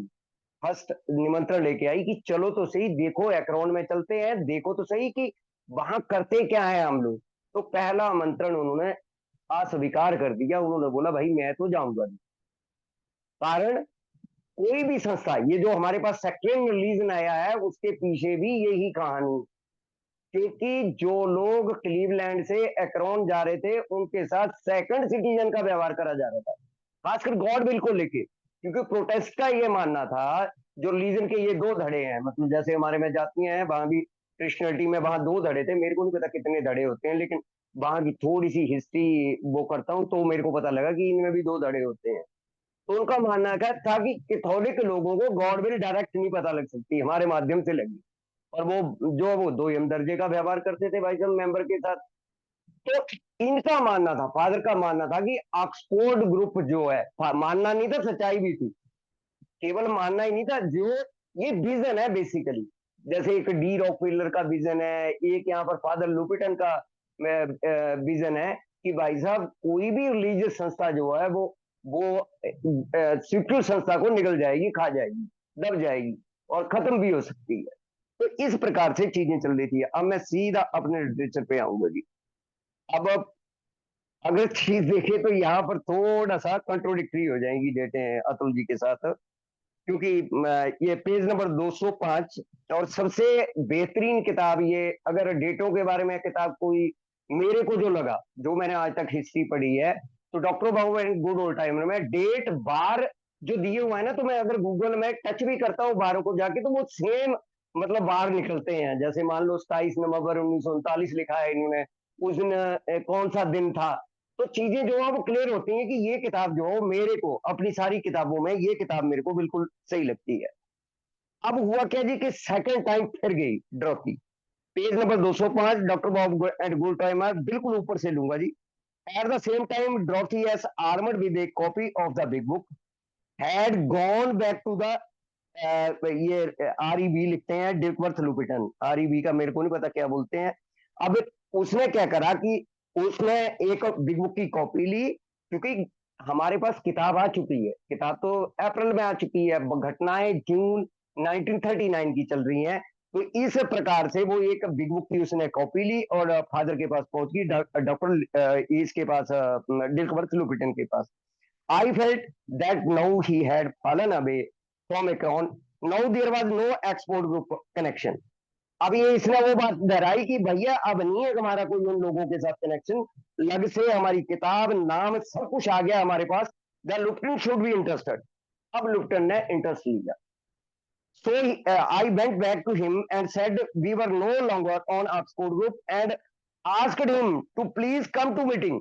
फर्स्ट निमंत्रण लेके आई कि चलो तो सही, देखो एक्रोन में चलते हैं, देखो तो सही कि वहां करते क्या है हम लोग। तो पहला आमंत्रण उन्होंने अस्वीकार कर दिया। उन्होंने बोला भाई मैं तो जाऊंगा नहीं। कारण कोई भी संस्था, ये जो हमारे पास सेकेंड रिलीजन आया है उसके पीछे भी यही कहानी, क्योंकि जो लोग क्लीवलैंड से एक्रोन जा रहे थे उनके साथ सेकंड सिटीजन का व्यवहार करा जा रहा था, खासकर गॉड बिल को लेके। क्योंकि प्रोटेस्ट का ये मानना था, जो रिलीजन के ये दो धड़े हैं, मतलब जैसे हमारे में जातियां हैं, वहां भी क्रिश्चियनिटी में वहां दो धड़े थे। मेरे को नहीं पता कितने धड़े होते हैं, लेकिन वहां की थोड़ी सी हिस्ट्री वो करता हूँ तो मेरे को पता लगा कि इनमें भी दो धड़े होते हैं। तो उनका मानना था कि कैथोलिक लोगों को गॉड विल डायरेक्ट नहीं पता लग सकती, हमारे माध्यम से लगी। और वो दो एम दर्जे का व्यवहार करते थे भाई साहब मेंबर के साथ। तो इनका मानना था, फादर का मानना था कि ऑक्सफोर्ड ग्रुप जो है, मानना नहीं था, सच्चाई भी थी, केवल मानना ही नहीं था, जो ये विजन है बेसिकली। जैसे एक डी रॉकफेलर का विजन है, एक यहाँ पर फादर लुपिटन का विजन है कि भाई साहब कोई भी रिलीजियस संस्था जो है वो सेक्युलर संस्था को निगल जाएगी, खा जाएगी, दब जाएगी और खत्म भी हो सकती है। तो इस प्रकार से चीजें चल रही थी। अब मैं सीधा अपने लिटरेचर पे आऊंगा जी। अब अगर चीज देखें तो यहाँ पर थोड़ा सा कंट्रोडिक्टरी हो जाएंगी डेटें अतुल जी के साथ। क्योंकि ये पेज नंबर 205 और सबसे बेहतरीन किताब ये, अगर डेटों के बारे में किताब कोई मेरे को जो लगा, जो मैंने आज तक हिस्ट्री पढ़ी है, तो doctor Babu and good old timer में डेट बार जो दिए हुए हैं ना, तो मैं अगर गूगल में टच भी करता हूँ बारों को जाके, तो वो सेम मतलब बार निकलते हैं। जैसे मान लो 27 नवंबर 1939 लिखा है इन्होंने, उस दिन कौन सा दिन था। तो चीजें जो है वो क्लियर होती हैं कि ये किताब जो है मेरे को अपनी सारी किताबों में ये किताब मेरे को बिल्कुल सही लगती है। अब हुआ क्या जी कि सेकंड टाइम फिर गई ड्रॉपी। Page number 205, doctor Bob and गुल टाइम, बिल्कुल ऊपर से लूंगा जी। At the same time Dorothy S armed with a copy of the big book had gone back to the, ये REB लिखते हैं, डिकवर्थ लुपिटन। REB का मेरे को नहीं पता क्या बोलते हैं। अब उसने क्या करा कि उसने एक बिग बुक की कॉपी ली, क्योंकि हमारे पास किताब आ चुकी है, किताब तो अप्रैल में आ चुकी है, घटनाएं जून 1939 की चल रही हैं। तो इस प्रकार से वो एक बिग बुक की उसने कॉपी ली और फादर के पास पहुंच गई, डॉक्टर ईस के पास, डिकवर्थ लुपिटन के पास। I felt that now he had fallen away from a crown. Now there was no export group connection. अब ये इसने वो बात दोहराई कि भैया अब नहीं है हमारा कोई उन लोगों के साथ कनेक्शन, लग से हमारी किताब नाम सब कुछ आ गया हमारे पास। The Lupton should be interested. अब लुप्टन ने इंटरेस्ट लिया। So I went back to him and said we were no longer on Oxford group and asked him to please come to meeting.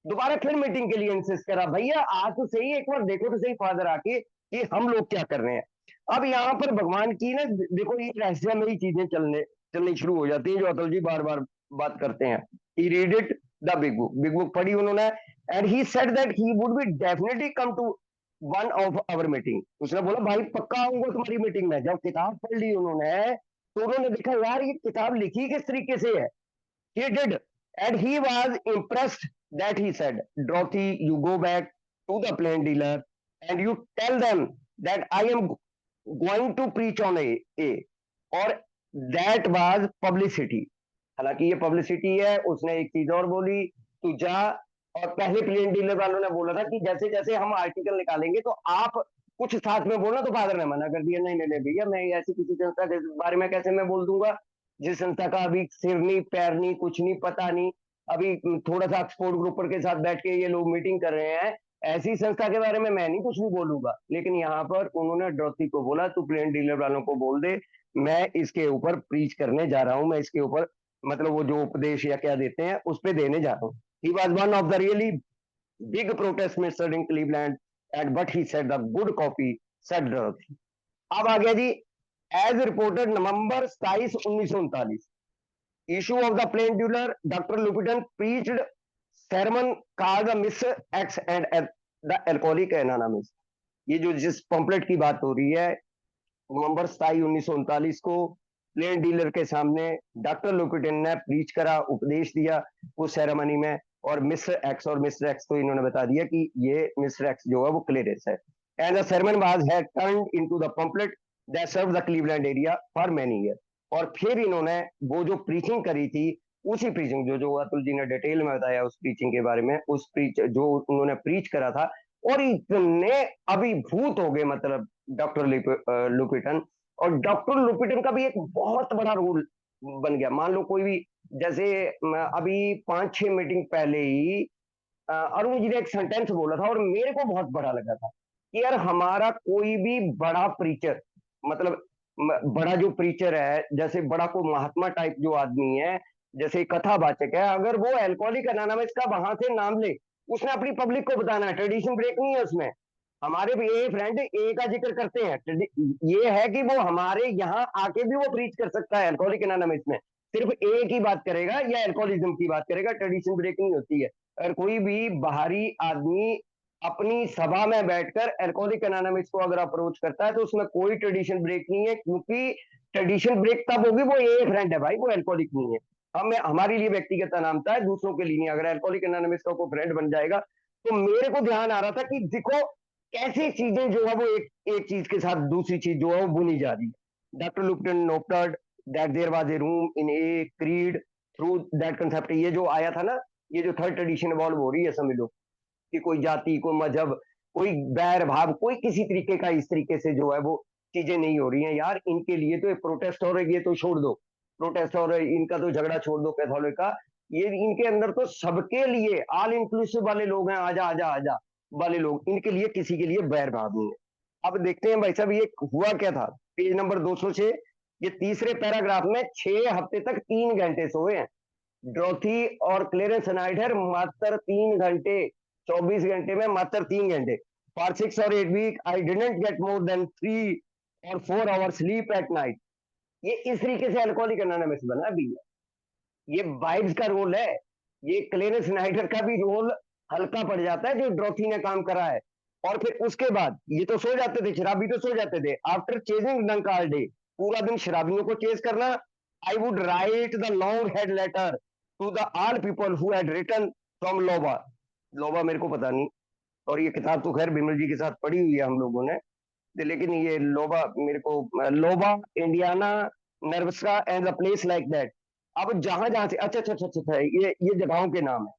दोबारा फिर मीटिंग के लिए insist करा, भैया आज तो सही, एक बार देखो तो सही फादर आके कि हम लोग क्या कर रहे हैं। अब यहाँ पर भगवान की ना देखो ये रहस्यमयी चीजें चलनी शुरू हो जाती है, जो अतुल जी बार बार बात करते हैं। He read it the big book पढ़ी उन्होंने, and he said that he would be definitely come to one of our meeting. उसने बोला भाई पक्का आऊंगा तुम्हारी मीटिंग में। जब किताब पढ़ ली उन्होंने, तो उन्होंने देखा यार ये किताब लिखी किस तरीके से है। He did, and he was impressed that he said, Dorothy, you go back to the plain dealer and you tell them that I am going to preach on a और that was publicity। हालांकि ये publicity है। उसने एक चीज और बोली, तू जा। और पहले प्लेन डीलर वालों ने बोला था कि जैसे जैसे हम आर्टिकल निकालेंगे तो आप कुछ साथ में बोलना, तो फादर ने मना कर दिया, नहीं नहीं नहीं भैया, मैं ऐसी किसी संस्था के बारे में कैसे मैं बोल दूंगा जिस संस्था का अभी सिर नहीं पैर नहीं कुछ नहीं पता नहीं। अभी थोड़ा सा एक्सपोर्ट ग्रुपर के साथ बैठ के ये लोग मीटिंग कर रहे हैं, ऐसी संस्था के बारे में मैं नहीं कुछ भी बोलूंगा। लेकिन यहाँ पर उन्होंने ड्रॉथी को बोला तू प्लेन डीलर वालों को बोल दे, मैं इसके ऊपर प्रीच करने जा रहा हूँ, मैं इसके ऊपर मतलब वो जो उपदेश या क्या देते हैं उस पर देने जा रहा हूँ। He was one of the really big protest minister in Cleveland, and but he said the good copy said Dorothy। अब आ गया जी, as reported November 27 1939, issue of the plain dealer, Dr. Lupiton preached sermon called the Miss X and the Alcoholic Anonymous। ये जो जिस pamphlet की बात हो रही है, नवंबर 27 1939 को प्लेन डीलर के सामने डॉक्टर लुपिटन ने प्रीच करा, उपदेश दिया उस सेरेमनी में। और मिस्टर एक्स और मिस्टर एक्स तो इन्होंने बता दिया कि ये मिस्टर एक्स जो है वो क्लेरेंस है। And the sermon was had turned into the pamphlet that served the Cleveland area for many years। और फिर इन्होंने वो जो प्रीचिंग करी थी, उसी प्रीचिंग जो अतुल जी ने डिटेल में बताया उस प्रीचिंग के बारे में, उस प्रीच जो उन्होंने प्रीच करा था, और इतने अभिभूत हो गए मतलब डॉक्टर लुपिटन। और डॉक्टर लुपिटन का भी एक बहुत बड़ा रोल बन गया। मान लो कोई भी, जैसे अभी 5-6 मीटिंग पहले ही अरुण जी ने एक सेंटेंस बोला था और मेरे को बहुत बड़ा लगा था कि यार हमारा कोई भी बड़ा प्रीचर, मतलब बड़ा जो प्रीचर है, जैसे बड़ा को महात्मा टाइप जो आदमी है, जैसे कथावाचक है, अगर वो अल्कोहलिक एनोनिमस का वहां से नाम ले, उसने अपनी पब्लिक को बताना है, ट्रेडिशन ब्रेक नहीं है उसमें। हमारे भी ये फ्रेंड ए का जिक्र करते हैं, ये है कि वो हमारे यहाँ आके भी वो प्रीच कर सकता है अल्कोहलिक एनोनिमस में, सिर्फ ए की बात करेगा या अल्कोहलिज्म की बात करेगा, ट्रेडिशन ब्रेक नहीं होती है। अगर कोई भी बाहरी आदमी अपनी सभा में बैठकर अल्कोहलिक एनोनिमस को अगर अप्रोच करता है तो उसमें कोई ट्रेडिशन ब्रेक नहीं है, क्योंकि ट्रेडिशन ब्रेक तब होगी वो ए फ्रेंड है भाई, वो अल्कोहलिक नहीं है। हमें हमारे लिए व्यक्तिगत अनामता है, दूसरों के लिए नहीं। अगर अल्कोहलिक एनोनिमस का कोई फ्रेंड बन जाएगा, तो मेरे को ध्यान आ रहा था कि देखो कैसी चीजें जो है वो एक चीज के साथ दूसरी चीज जो है वो बुनी जा रही है। Doctor Lupton noted that there was a room in a creed through that concept. ये जो आया था ना, ये जो थर्ड ट्रेडिशन इवॉल्व हो रही है, समझ लो कि कोई जाति, कोई मजहब, कोई बैर भाव, कोई किसी तरीके का इस तरीके से जो है वो चीजें नहीं हो रही हैं यार। इनके लिए तो प्रोटेस्ट हो रही है, तो छोड़ दो प्रोटेस्ट, और इनका तो झगड़ा छोड़ दो कैथोलिक का। ये इनके अंदर तो सबके लिए ऑल इंक्लूसिव वाले लोग हैं, आजा आजा आजा वाले लोग, इनके लिए किसी के लिए बैर भाव नहीं है। अब देखते हैं भाई साहब ये हुआ क्या था। पेज नंबर 206, ये तीसरे पैराग्राफ में 6 हफ्ते तक 3 घंटे सोए हैं ड्रोथी और क्लेरेंस स्नाइडर, मात्र 3 घंटे, 24 घंटे में मात्र 3 घंटे। For 6 or 8 week I didn't get more than 3 or 4 hour sleep at night. ये इस तरीके से अल्कोहलिक एनोनिमस बना भी है। ये वाइब्स का रोल है, ये क्लेरेंस स्नाइडर का भी रोल हल्का पड़ जाता है जो ड्रोथी ने काम करा है। और फिर उसके बाद ये तो सो जाते थे, शराबी तो सो जाते थे। After chasing drunk all day, पूरा दिन शराबियों को चेज करना। I would write the longhand letter to the all people who had written from लोबा। लोबा मेरे को पता नहीं, और ये किताब तो खैर बिमल जी के साथ पढ़ी हुई है हम लोगों ने, लेकिन ये लोबा मेरे को, लोबा Indiana Nebraska and the place like that. अब जहां जहां से, अच्छा अच्छा अच्छा अच्छा, ये जगहों के नाम है,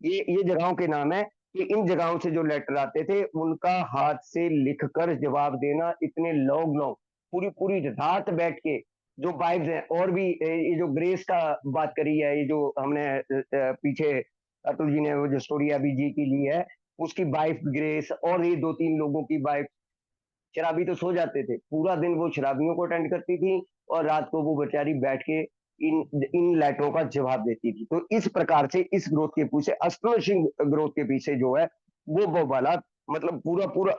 ये जगहों के नाम है कि इन जगहों से जो लेटर आते थे उनका हाथ से लिखकर जवाब देना, इतने लोग पूरी पूरी रात बैठ के जो वाइब्स हैं। और भी ये जो ग्रेस का बात करी है, ये जो हमने पीछे अतुल जी ने वो जो स्टोरी अभी जी की ली है, उसकी वाइफ ग्रेस और ये 2-3 लोगों की वाइफ। शराबी तो सो जाते थे, पूरा दिन वो शराबियों को अटेंड करती थी और रात को वो बेचारी बैठ के इन इन लेटरों का जवाब देती थी। तो इस प्रकार से इस ग्रोथ के पीछे, एस्टोनिशिंग ग्रोथ के पीछे जो है वो वाला, मतलब पूरा पूरा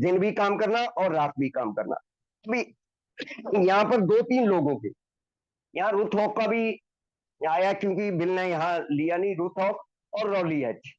दिन भी काम करना और रात भी काम करना। अभी यहाँ पर 2-3 लोगों के, यहाँ रुथ हॉक का भी आया, क्योंकि बिल ने यहाँ लिया नहीं, रुथ हॉक और रॉली एच।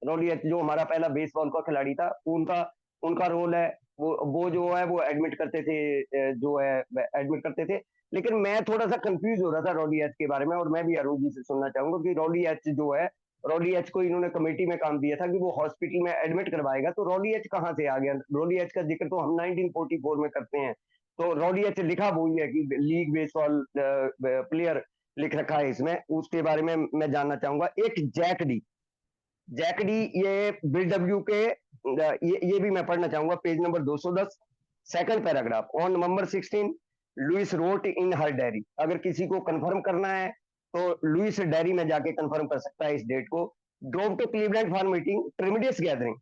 रॉली एच जो हमारा पहला बेसबॉल का खिलाड़ी था, उनका उनका रोल है। वो जो है वो एडमिट करते थे, जो है एडमिट करते थे। लेकिन मैं थोड़ा सा कंफ्यूज हो रहा था रॉली एच के बारे में, और मैं भी अरूप जी से सुनना चाहूंगा कि रॉली एच जो है, रॉली एच को इन्होंने कमेटी में काम दिया था कि वो हॉस्पिटल में एडमिट करवाएगा, तो रॉली एच कहाँ से आ गया? रॉली एच का जिक्र तो हम 1944 में करते हैं, तो रॉली एच लिखा वही है कि लीग बेसबॉल प्लेयर लिख रखा है इसमें, उसके बारे में मैं जानना चाहूंगा। एक जैक डी, ये बिल डब्ल्यू के, ये भी मैं पढ़ना चाहूंगा, page number 210, second paragraph. On November 16 Lois wrote in her diary. अगर किसी को कंफर्म करना है तो लुइस डायरी में जाके कंफर्म कर सकता है इस डेट को। Drove to Cleveland for meeting, tremendous gathering.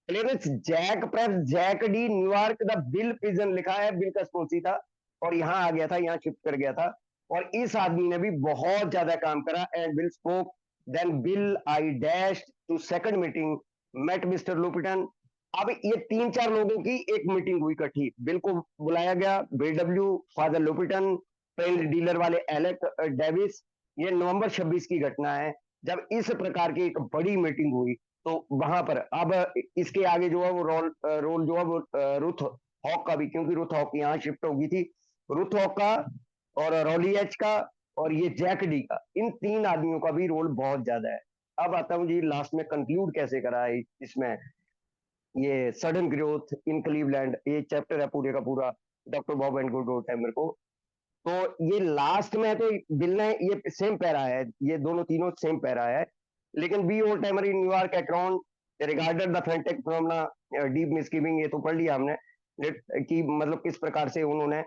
Clarence Jack press Jack D New York, the bill pigeon लिखा है, बिल का स्पोर्सी था और यहाँ आ गया था, यहाँ शिफ्ट कर गया था। और इस आदमी ने भी बहुत ज्यादा काम करा। And Bill spoke, then Bill I dash to second meeting, met mister Lupton. अब ये 3-4 लोगों की एक मीटिंग हुई इकट्ठी, बिल को बुलाया गया, Bill W, father Lupton, pen dealer वाले एलेक डेविस। ये नवंबर 26 की घटना है, जब इस प्रकार की एक बड़ी मीटिंग हुई। तो वहां पर अब इसके आगे जो है वो रोल जो है वो रुथ हॉक का भी, क्योंकि रुथ हॉक यहाँ शिफ्ट हो गई थी, रुथ हॉक का और रॉली एच का और ये जैक डी का, इन 3 आदमियों का भी रोल बहुत ज्यादा है। अब आता हूँ जी लास्ट में कंक्लूड कैसे करा है इसमें, ये सडन ग्रोथ इन क्लीवलैंड, ये चैप्टर है पूरे का पूरा, डॉक्टर बॉब एंड गुड है मेरे को। तो ये लास्ट में तो बिल ने ये सेम पैरा है, ये दोनों तीनों सेम पैरा है। लेकिन be old timer in New York Akron regarded the fintech phenomena deep misgiving, ये तो पढ़ लिया हमने कि मतलब किस प्रकार से उन्होंने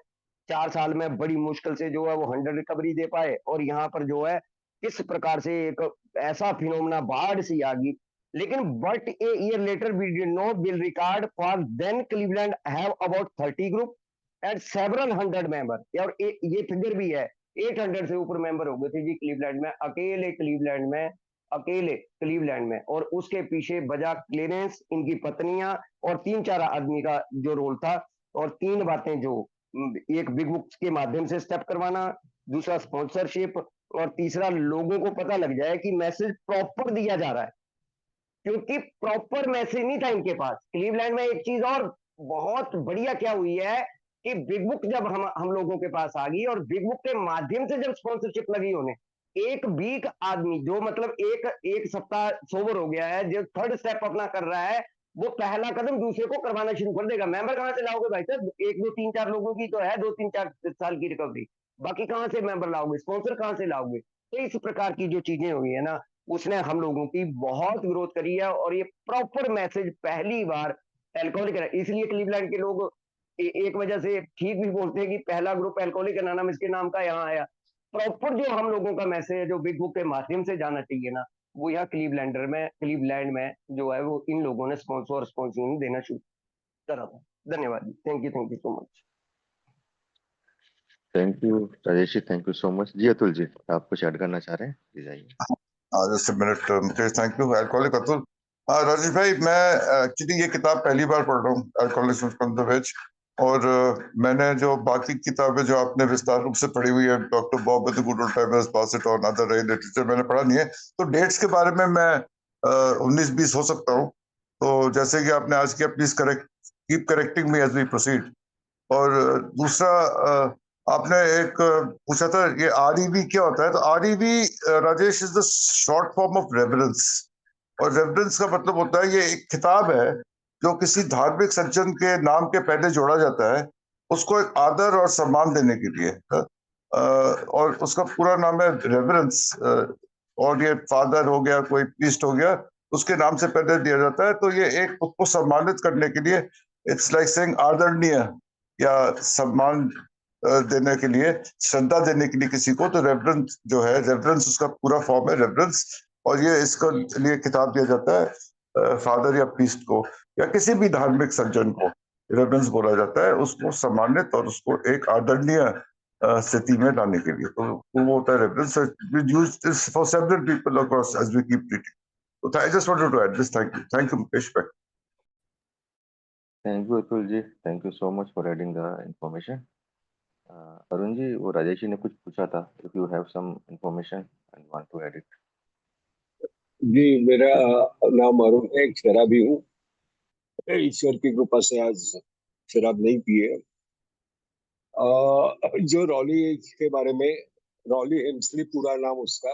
4 साल में बड़ी मुश्किल से जो है वो 100 रिकवरी दे पाए। और यहाँ पर जो है किस प्रकार से एक ऐसा फिनोमेना बाढ़ सी आ गई। लेकिन but a year later we did not Bill record for then Cleveland have about 30 group and several 100 member. और ये फिगर भी है, 800 से ऊपर मेंबर हो गए थे जी क्लीवलैंड में, अकेले क्लीवलैंड में। और उसके पीछे बजा क्लेरेंस, इनकी पत्नियां और 3-4 आदमी का जो रोल था। और 3 बातें जो, एक बिग बुक्स के माध्यम से स्टेप करवाना, दूसरा स्पॉन्सरशिप, और तीसरा लोगों को पता लग जाए कि मैसेज प्रॉपर दिया जा रहा है, क्योंकि प्रॉपर मैसेज नहीं था इनके पास। क्लीवलैंड में एक चीज और बहुत बढ़िया क्या हुई है कि बिग बुक जब हम लोगों के पास आ गई, और बिग बुक के माध्यम से जब स्पॉन्सरशिप लगी होने, एक वीक आदमी जो मतलब एक सप्ताह सोबर हो गया है, जो थर्ड स्टेप अपना कर रहा है, वो पहला कदम दूसरे को करवाना शुरू कर देगा। मेंबर कहां से लाओगे भाई साहब? 1-2-3-4 लोगों की तो है 2-3-4 साल की रिकवरी, बाकी कहां से मेंबर लाओगे? स्पॉन्सर कहां से लाओगे? तो इस प्रकार की जो चीजें हुई है ना, उसने हम लोगों की बहुत ग्रोथ करी है और ये प्रॉपर मैसेज पहली बार एल्कोहलिक, इसलिए क्लीवलैंड के लोग एक वजह से ठीक भी बोलते हैं कि पहला ग्रुप एल्कोहलिक एनोनिमस के नाम का यहाँ आया। प्रॉपर जो हम लोगों का मैसेज है जो बिग बुक के माध्यम से जाना चाहिए ना, वो यहाँ क्लीवलैंड में जो है वो इन लोगों ने स्पॉन्सर देना शुरू करा था। धन्यवाद, thank you so much. Thank you Rajesh ji, thank you so much. जी अतुल जी, आप कुछ ऐड करना चाह रहे हैं, प्लीज आइए। Just minute Mukesh, thank you. Alcoholic Atul. Rajesh भाई, मैं एक्चुअली ये किताब पहली बार पढ़ रहा हूँ, अल्कोहलिज्म फ्रॉम द वेज। और मैंने जो बाकी किताबें जो आपने विस्तार रूप से पढ़ी हुई है, doctor Bob with the good old times, pass it on, other रे लिटरेचर, मैंने पढ़ा नहीं है। तो डेट्स के बारे में मैं 19-20 हो सकता हूँ। तो जैसे कि आपने आज किया, please correct, keep correcting me as we proceed. और दूसरा, आपने एक पूछा था ये आरईवी क्या होता है। तो REV, Rajesh, is the short form of reverence. और रेवरेंस का मतलब होता है, ये एक खिताब है जो किसी धार्मिक सज्जन के नाम के पहले जोड़ा जाता है, उसको एक आदर और सम्मान देने के लिए। और उसका पूरा नाम है रेवरेंस। और ये फादर हो गया, कोई प्रीस्ट हो गया, उसके नाम से पहले दिया जाता है। तो ये एक उसको सम्मानित करने के लिए, इट्स लाइक सेइंग आदरणीय, या सम्मान देने के लिए, श्रद्धा देने के लिए किसी को। तो रेवरेंस जो है, रेवरेंस उसका पूरा फॉर्म है, रेवरेंस। और ये इसका लिए किताब दिया जाता है फादर या प्रीस्ट को, या किसी भी धार्मिक सज्जन को रेवरेंस बोला जाता है, उसको सम्मानित और उसको एक आदरणीय स्थिति में लाने के लिए। तो वो होता है reference. We use this for several people across as we keep reading. तो I just wanted to add this. Thank you Mukesh भाई। Thank you Atul ji, thank you so much for adding the information. Arun ji, वो राजेश जी ने कुछ पूछा था, if you have some information and want to add it. जी, मेरा नाम अरुण है, एक शराबी हूँ। ईश्वर की कृपा से आज शराब नहीं पिए। जो रॉली के बारे में, रॉली हेम्सली पूरा नाम उसका,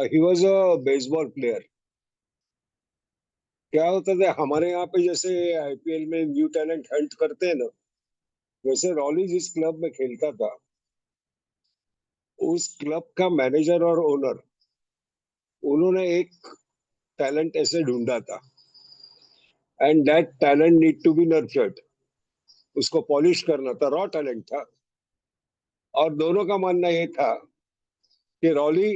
he was a baseball player. क्या होता था हमारे यहाँ पे, जैसे आईपीएल में न्यू टैलेंट हंट करते हैं ना, वैसे रॉली जिस क्लब में खेलता था, उस क्लब का मैनेजर और ओनर, उन्होंने एक टैलेंट ऐसे ढूंढा था, and that talent need to be nurtured. उसको पॉलिश करना था, रॉ टैलेंट था। और दोनों का मानना यह था कि Rowley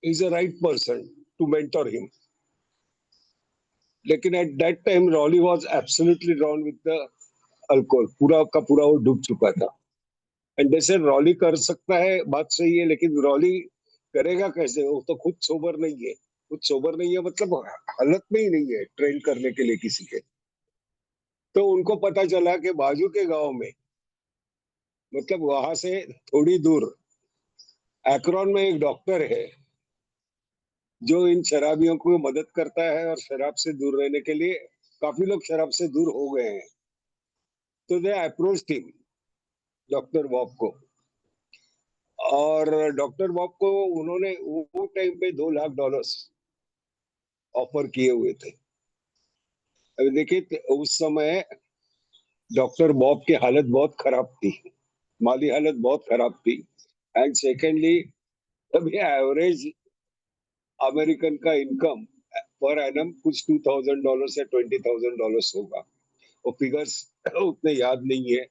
is a right person to mentor him. लेकिन at that time Rowley was absolutely drawn with the alcohol, पूरा का पूरा वो डूब चुका था। एंड जैसे रॉली कर सकता है, बात सही है, लेकिन रॉली करेगा कैसे? वो तो खुद सोबर नहीं है। खुद सोबर नहीं है मतलब हालत में ही नहीं है ट्रेन करने के लिए किसी के। तो उनको पता चला कि बाजू के गांव में, मतलब वहां से थोड़ी दूर एक्रोन में एक डॉक्टर है जो इन शराबियों को मदद करता है और शराब से दूर रहने के लिए। काफी लोग शराब से दूर हो गए हैं। तो they approach him, doctor Bob को। और डॉक्टर बॉब को उन्होंने वो टाइम पे $2 लाख ऑफर किए हुए थे। अभी देखिए, उस समय डॉक्टर बॉब की हालत बहुत खराब थी, माली हालत बहुत खराब थी। एंड सेकेंडली, तभी एवरेज अमेरिकन का इनकम पर एनम कुछ $2,000 या $20,000 होगा। वो फिगर्स उतने याद नहीं है।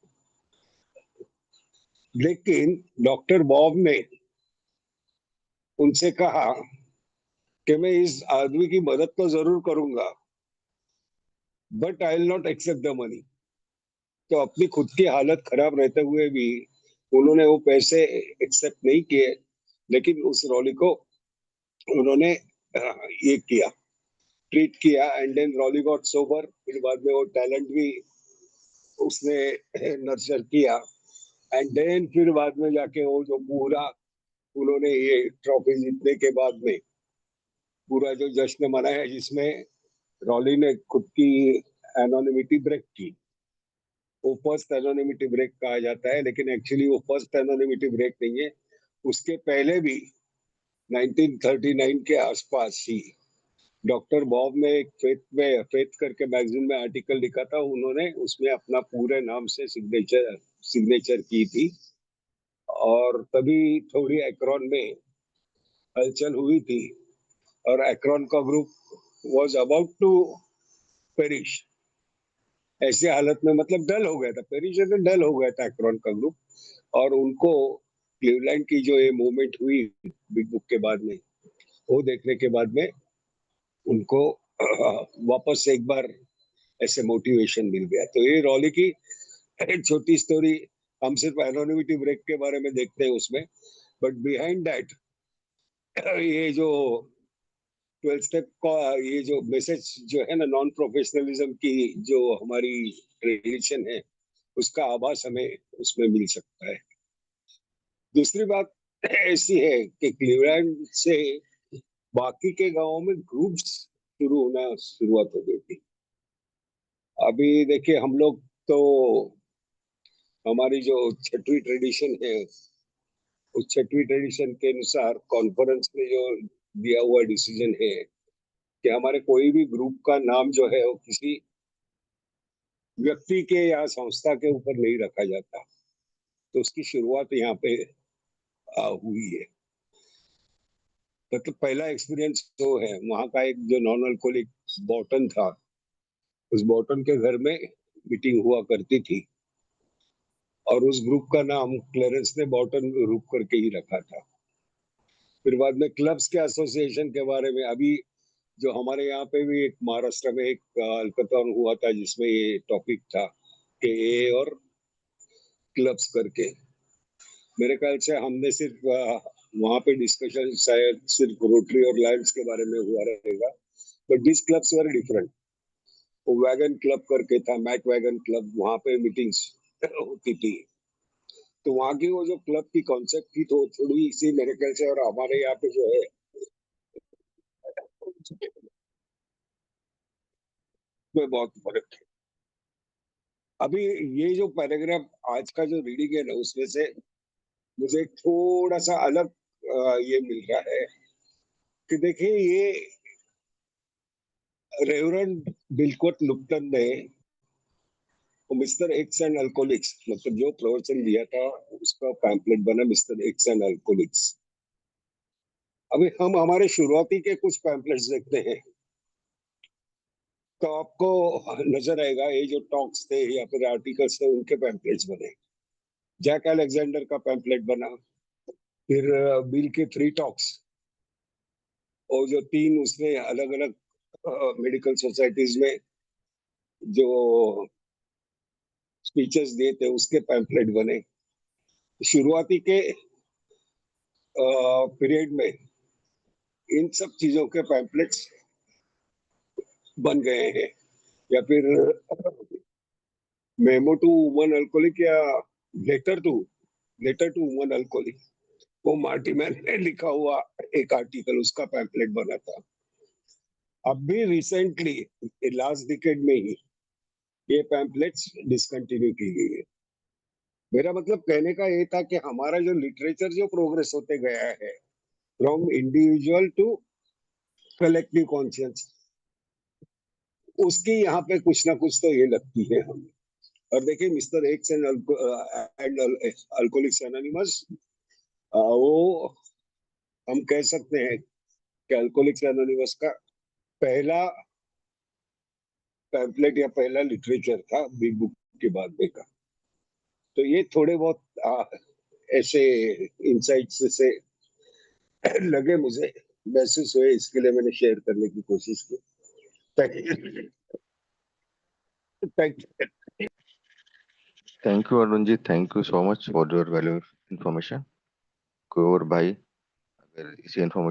लेकिन डॉक्टर बॉब ने उनसे कहा कि मैं इस आदमी की मदद तो जरूर करूंगा, but I will not accept the money. तो अपनी खुद की हालत खराब रहते हुए भी उन्होंने वो पैसे एक्सेप्ट नहीं किए। लेकिन उस रॉली को उन्होंने ये किया, ट्रीट किया। And then Rollie got sober. फिर बाद में वो टैलेंट भी उसने नर्चर किया। एंड देन फिर बाद में जाके वो जो पूरा उन्होंने ये ट्रॉफी जीतने के बाद में पूरा जो जश्न मनाया, जिसमें रॉली ने खुद की एनोनिमिटी ब्रेक की। वो फर्स्ट एनोनिमिटी ब्रेक कहा जाता है, लेकिन एक्चुअली वो फर्स्ट एनोनिमिटी ब्रेक नहीं है। उसके पहले भी 1939 के आसपास ही डॉक्टर बॉब ने एक फेथ करके मैगजीन में आर्टिकल लिखा था। उन्होंने उसमें अपना पूरे नाम से सिग्नेचर की थी। और तभी थोड़ी एक्रोन में हलचल हुई थी और एक्रोन का group was about to perish. ऐसे हालत में मतलब डल हो गया था, पेरिश तो डल हो गया था एक्रोन का ग्रुप। और उनको क्लीवलैंड की जो ये मूवमेंट हुई बिग बुक के बाद में, वो देखने के बाद में उनको वापस से एक बार ऐसे मोटिवेशन मिल गया। तो ये रॉली की एक छोटी स्टोरी। हम सिर्फ एनोनिमिटी ब्रेक के बारे में देखते हैं उसमें, बट बिहाइंड दैट ये जो 12 स्टेप का ये जो मैसेज जो है ना, नॉन प्रोफेशनलिज्म की जो हमारी ट्रेडिशन है, उसका आभास हमें उसमें मिल सकता है। दूसरी बात ऐसी है कि क्लीवलैंड से बाकी के गांवों में ग्रुप्स शुरू होना शुरुआत हो गई थी। अभी देखिए हम लोग तो, हमारी जो छठवीं ट्रेडिशन है, उस छठवीं ट्रेडिशन के अनुसार कॉन्फ्रेंस में जो दिया हुआ डिसीजन है कि हमारे कोई भी ग्रुप का नाम जो है वो किसी व्यक्ति के या संस्था के ऊपर नहीं रखा जाता। तो उसकी शुरुआत यहाँ पे हुई है। मतलब पहला एक्सपीरियंस तो है वहां का, एक जो नॉन अल्कोहलिक बॉटन था, उस बॉटन के घर में मीटिंग हुआ करती थी और उस ग्रुप का नाम क्लेरेंस ने बॉटन ग्रुप करके ही रखा था। फिर बाद में क्लब्स के एसोसिएशन के बारे में, अभी जो हमारे यहाँ पे भी एक महाराष्ट्र में एक हल्काथॉन हुआ था जिसमें ये टॉपिक था कि ए और क्लब्स करके, मेरे ख्याल से हमने सिर्फ वहां पे डिस्कशन शायद सिर्फ रोटरी और लायंस के बारे में हुआ रहेगा, but this clubs were different. वो वैगन क्लब करके था, मैक वैगन क्लब, वहां पे मीटिंग्स होती थी। तो वहां की वो जो क्लब की कॉन्सेप्ट थी तो थोड़ी सी मेरे ख्याल से और हमारे यहाँ पे जो है में बहुत फर्क है। अभी ये जो पैराग्राफ आज का जो रीडिंग है ना, उसमें से मुझे थोड़ा सा अलग ये मिल रहा है कि देखिए ये रेवरेंड बिलकोट लुप्टन ने मिस्टर एक्स एंड अल्कोहलिक्स, मतलब जो प्रवचन दिया था उसका पैम्पलेट बना मिस्टर एक्स एंड अल्कोहलिक्स। अभी हम हमारे शुरुआती के कुछ पैम्पलेट्स देखते हैं तो आपको नजर आएगा ये जो टॉक्स थे या फिर आर्टिकल्स थे उनके पैम्पलेट्स बने। जैक अलेक्जेंडर का पैम्पलेट बना, फिर बिल के 3 टॉक्स, और जो 3 उसने अलग अलग मेडिकल सोसाइटीज में जो स्पीचेस दिए थे उसके पैम्पलेट बने। शुरुआती के पीरियड में इन सब चीजों के पैम्पलेट्स बन गए हैं। या फिर मेमो टू वुमन अल्कोहलिक या लेटर टू वुमन अल्कोहलिक, वो मार्टी मैन ने लिखा हुआ एक आर्टिकल, उसका पैम्पलेट बना था। अब भी रिसेंटली लास्ट डिकेड में ही ये पैम्पलेट्स डिसकंटिन्यू की गई है। मेरा मतलब कहने का ये था कि हमारा जो लिटरेचर जो प्रोग्रेस होते गया है from individual to collective conscious, उसकी यहाँ पे कुछ ना कुछ तो ये लगती है हमें। और देखिए mister x and alcoholics anonymous, वो हम कह सकते हैं कि अल्कोहलिक्स एनोनिमस का पहला पैम्पलेट या पहला लिटरेचर था बिग बुक के बाद में का। तो ये थोड़े बहुत ऐसे इंसाइट्स से लगे मुझे, महसूस हुए, इसके लिए मैंने शेयर करने की कोशिश की। Thank you. Thank you. Thank you Arun ji, thank you so much for your valuable information. कोई और भाई अगर इसी इंफॉर्मेशन